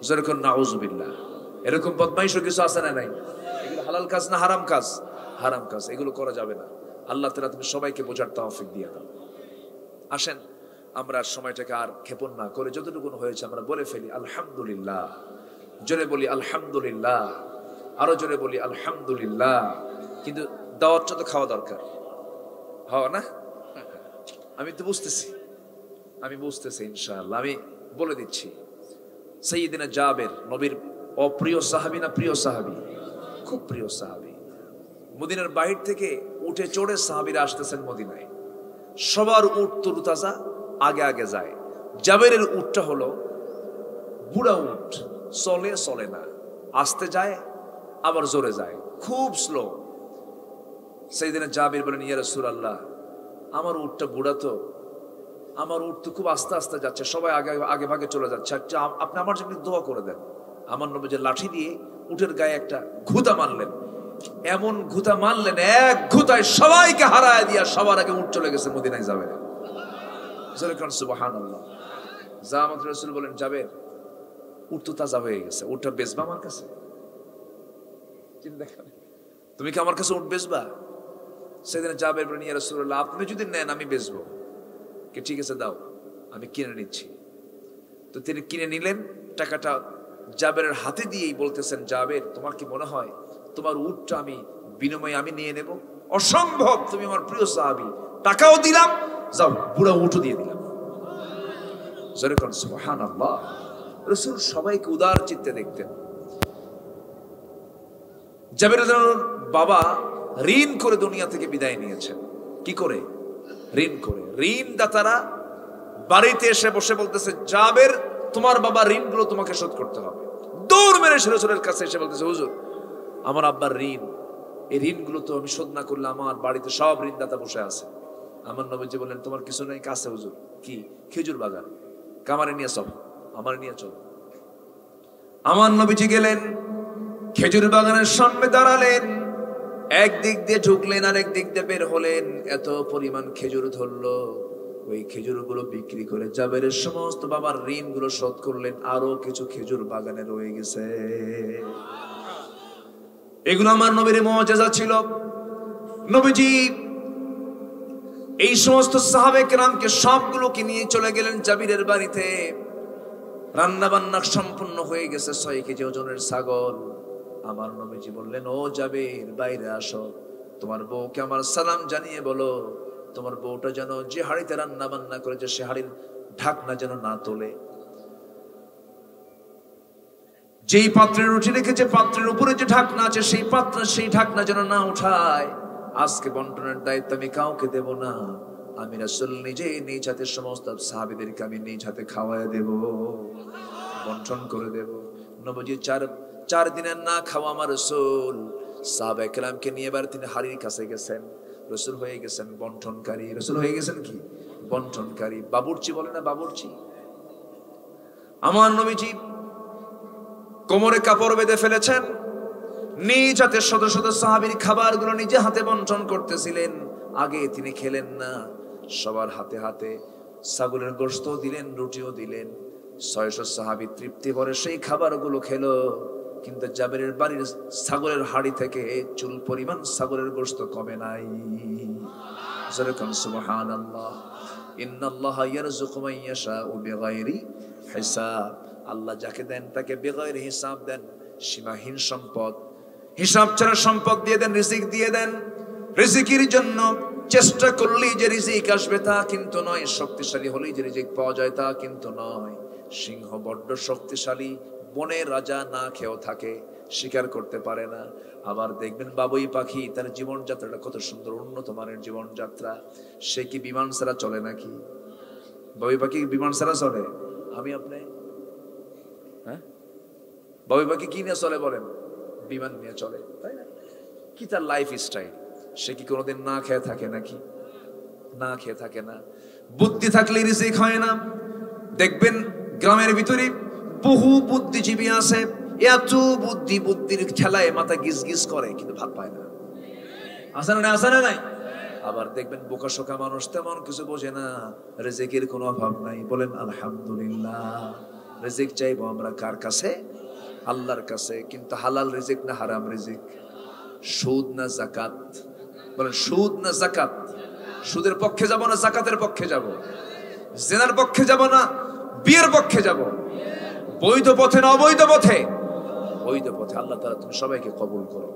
যেরকম নাউজুবিল্লাহ। এরকম বদমাইশও কিছু আছে না নাই? এগুলো হালাল কাজ না হারাম কাজ? হারাম কাজ। এগুলো করা যাবে না। আল্লাহ তাআলা তুমি সবাইকে বোঝার তৌফিক দিয়ে দাও। আসেন আমরা সময়টাকে আর ক্ষেপণ না করে যতটুকু হয়েছে আমরা বলে ফেলি আলহামদুলিল্লাহ। জোরে বলি আলহামদুলিল্লাহ, আরো জোরে বলি আলহামদুলিল্লাহ। কিন্তু দাওয়াতটা তো খাওয়া দরকার, হওয়া না? আমি তো বুঝতেছি ইনশাআল্লাহ। আমি বলে দিচ্ছি, সাইয়্যিদিনা জাবের, নবীর অপ্রিয় সাহাবী না প্রিয় সাহাবী? খুব প্রিয় সাহাবী। মদিনার বাহির থেকে উঠে চড়ে সাহাবীরা আসতেছেন মদিনায়। সবার উট তরুতাজা, আগে আগে যায়। জাবেরের উটটা হলো বুড়া উট, চলে না, আস্তে যায় আবার জোরে যায়, খুব স্লো। সাইয়্যিদিনা জাবের বলেন, ইয়া রাসূলুল্লাহ, আমার উটটা বুড়া তো, আমার উট তো খুব আস্তে আস্তে যাচ্ছে, সবাই আগে ভাগে চলে যাচ্ছে, আপনি আমার জন্য দোয়া করে দেন। আমার নবী যে লাঠি দিয়ে উটের গায়ে একটা ঘুতা মারলেন, এমন ঘুতা মারলেন, এক ঘুতায় সবাইকে হারায় দিয়া সবার আগে উট চলে গেছে মদিনায় যাবের। সুবহানাল্লাহ। জামাত রাসূল বলেন, যাবের উট তো তাজা হয়ে গেছে, উটটা বেচবা আমার কাছে? তুমি কি আমার কাছে উট বেচবা? সেদিন জাবের বলেন, ইয়া রাসূলুল্লাহ, আপনি যদি নেন আমি বেচবো। কি ঠিক আছে দাও, আমি কিনে নিচ্ছি। তো তিনি কিনে নিলেন। টাকাটা জাবেরের হাতে দিয়েই বলতেছেন, জাবের তোমার কি মনে হয় তোমার উটটা আমি বিনিময়ে আমি নিয়ে নেব? অসম্ভব, তুমি আমার প্রিয় সাহাবী, টাকাও দিলাম, যাও বুড়া উটও দিয়ে দিলাম। সুবহানাল্লাহ। রাসূল সবাইকে উদার চিত্তে দেখতেন। জাবের রাদিয়াল্লাহু আনহুর বাবা ঋণ করে দুনিয়া থেকে বিদায় নিয়েছেন। কি করে? ঋণ করে। ঋণদাতারা বাড়িতে এসে বসে বলতেছে, জাবের তোমার বাবা ঋণগুলো তোমাকে শোধ করতে হবে। দৌড় মেরে রাসূলের কাছে এসে বলতেছে, হুজুর আমার আব্বার ঋণ, এই ঋণগুলো তো আমি শোধ না করলে আমার বাড়িতে সব ঋণদাতা বসে আছে। আমার নবীজি বললেন, তোমার কিছু নেই? কাছে হুজুর। কি? খেজুর বাগান। কামারে নিয়ে চল, আমার নিয়ে চল। আমার নবীজি গেলেন, খেজুর বাগানের সামনে দাঁড়ালেন, একদিক দিয়ে ঢুকলেন আর একদিক দিয়ে বের হলেন। এত পরিমাণ খেজুর ধরলো, ওই খেজুরগুলো বিক্রি করে জাবেরের সমস্ত বাবার ঋণগুলো শোধ করলেন। আরো কিছু খেজুর বাগানে রয়ে গেছে। এগুলো আমার নবীর মুআজিজা ছিল। নবীজি এই সমস্ত সাহাবে কেরামকে সবগুলোকে নিয়ে চলে গেলেন জাবিরের বাড়িতে। রান্না বান্না সম্পূর্ণ হয়ে গেছে, 6 কেজি ওজনের ছাগল। আমার নবীজি বললেন, ও জাবির বাইরে আসো, তোমার বউকে আমার সালাম জানিয়ে বলো, তোমার বউটা যেন যে হাড়িতে রান্না বান্না করেছে সে হাড়ির ঢাকনা যেন না তোলে, যেই পাত্রে রুটি রেখেছে পাত্রের উপরে যে ঢাকনা আছে সেই ঢাকনা যেন না উঠায়। আজকে বন্টনের দায়িত্ব আমি কাউকে দেব না, আমি রাসূল নিজে নিজ হাতে সমস্ত সাহাবীদেরকে আমি নিজ হাতে খাওয়ায় দেব, বন্টন করে দেব। নবীজি চার দিনের না খাওয়া আমার রাসূল সাহাবায়ে কেরামকে নিয়ে এবার তিনি হাড়ির কাছে গেছেন। রাসূল হয়ে গেছেন বন্টনকারী। রাসূল হয়ে গেছেন কি? বন্টনকারী। বাবুর্চি বলে না, বাবুর্চি। আমার নবীজি কোমরে কাপড় বেঁধে ফেলেছেন, নিজ হাতে শত শত সাহাবীর খাবারগুলো নিজে হাতে বন্টন করতেছিলেন। আগে তিনি খেলেন না, সবার হাতে হাতে ছাগলের গোশত দিলেন, রুটিও দিলেন। 600 সাহাবী তৃপ্তি ভরে সেই খাবারগুলো খেলো। কিন্তু জাবেরের বাড়ির ছাগলের হাড়ি থেকে চুল পরিমাণ ছাগলের গোশত কমে নাই। সুবহানাল্লাহ। ইন্নাল্লাহা ইয়ারযুকু মান ইয়াশাউ বিগাইরি হিসাব। আল্লাহ যাকে দেন তাকে বেগাইরে হিসাব দেন, সীমাহীন সম্পদ, হিসাব ছাড়া সম্পদ দিয়ে দেন, রিজিক দিয়ে দেন। রিজিকের জন্য চেষ্টা করলেই যে রিজিক আসবে তা কিন্তু নয়, শক্তিশালী হলেই যে রিজিক পাওয়া যায় তা কিন্তু নয়। সিংহ বড্ড শক্তিশালী, বনের রাজা না খেয়েও থাকে, শিকার করতে পারে না। আবার দেখবেন বাবুই পাখি, তার জীবনযাত্রাটা কত সুন্দর, উন্নত মানের জীবনযাত্রা। সে কি বিমান ছাড়া চলে নাকি? বাবুই পাখি বিমান ছাড়া চলে? আমি আপনি বাবুই পাখি কি নিয়ে চলে বলেন? বিমান নিয়ে চলে, তাই না? কি তার লাইফ স্টাইল? সে কি কোনোদিন না খেয়ে থাকে নাকি? না খেয়ে থাকে না। বুদ্ধি থাকলে রিজিক হয় না। দেখবেন গ্রামের ভিতরে বহু বুদ্ধিজীবী আছে, এত বুদ্ধির ঠেলায় মাথা গিজ গিজ করে কিন্তু ভাত পায় না। আছে না? আছে না? নাই। আবার দেখবেন বোকা শোকা মানুষ, তেমন কিছু বোঝে না, রিজিকের কোনো অভাব নাই। বলেন আলহামদুলিল্লাহ। রিজিক চাইবো আমরা কার কাছে? আল্লাহর কাছে। কিন্তু হালাল রিজিক না হারাম রিজিক? সুদ না যাকাত? বলেন সুদ না যাকাত? সুদের পক্ষে যাব না যাকাতের পক্ষে যাব? জিনার পক্ষে যাব না বিয়ের পক্ষে যাব? বৈধ পথে না অবৈধ পথে? বৈধ পথে। আল্লাহ তাআলা তুমি সবাইকে কবুল করো।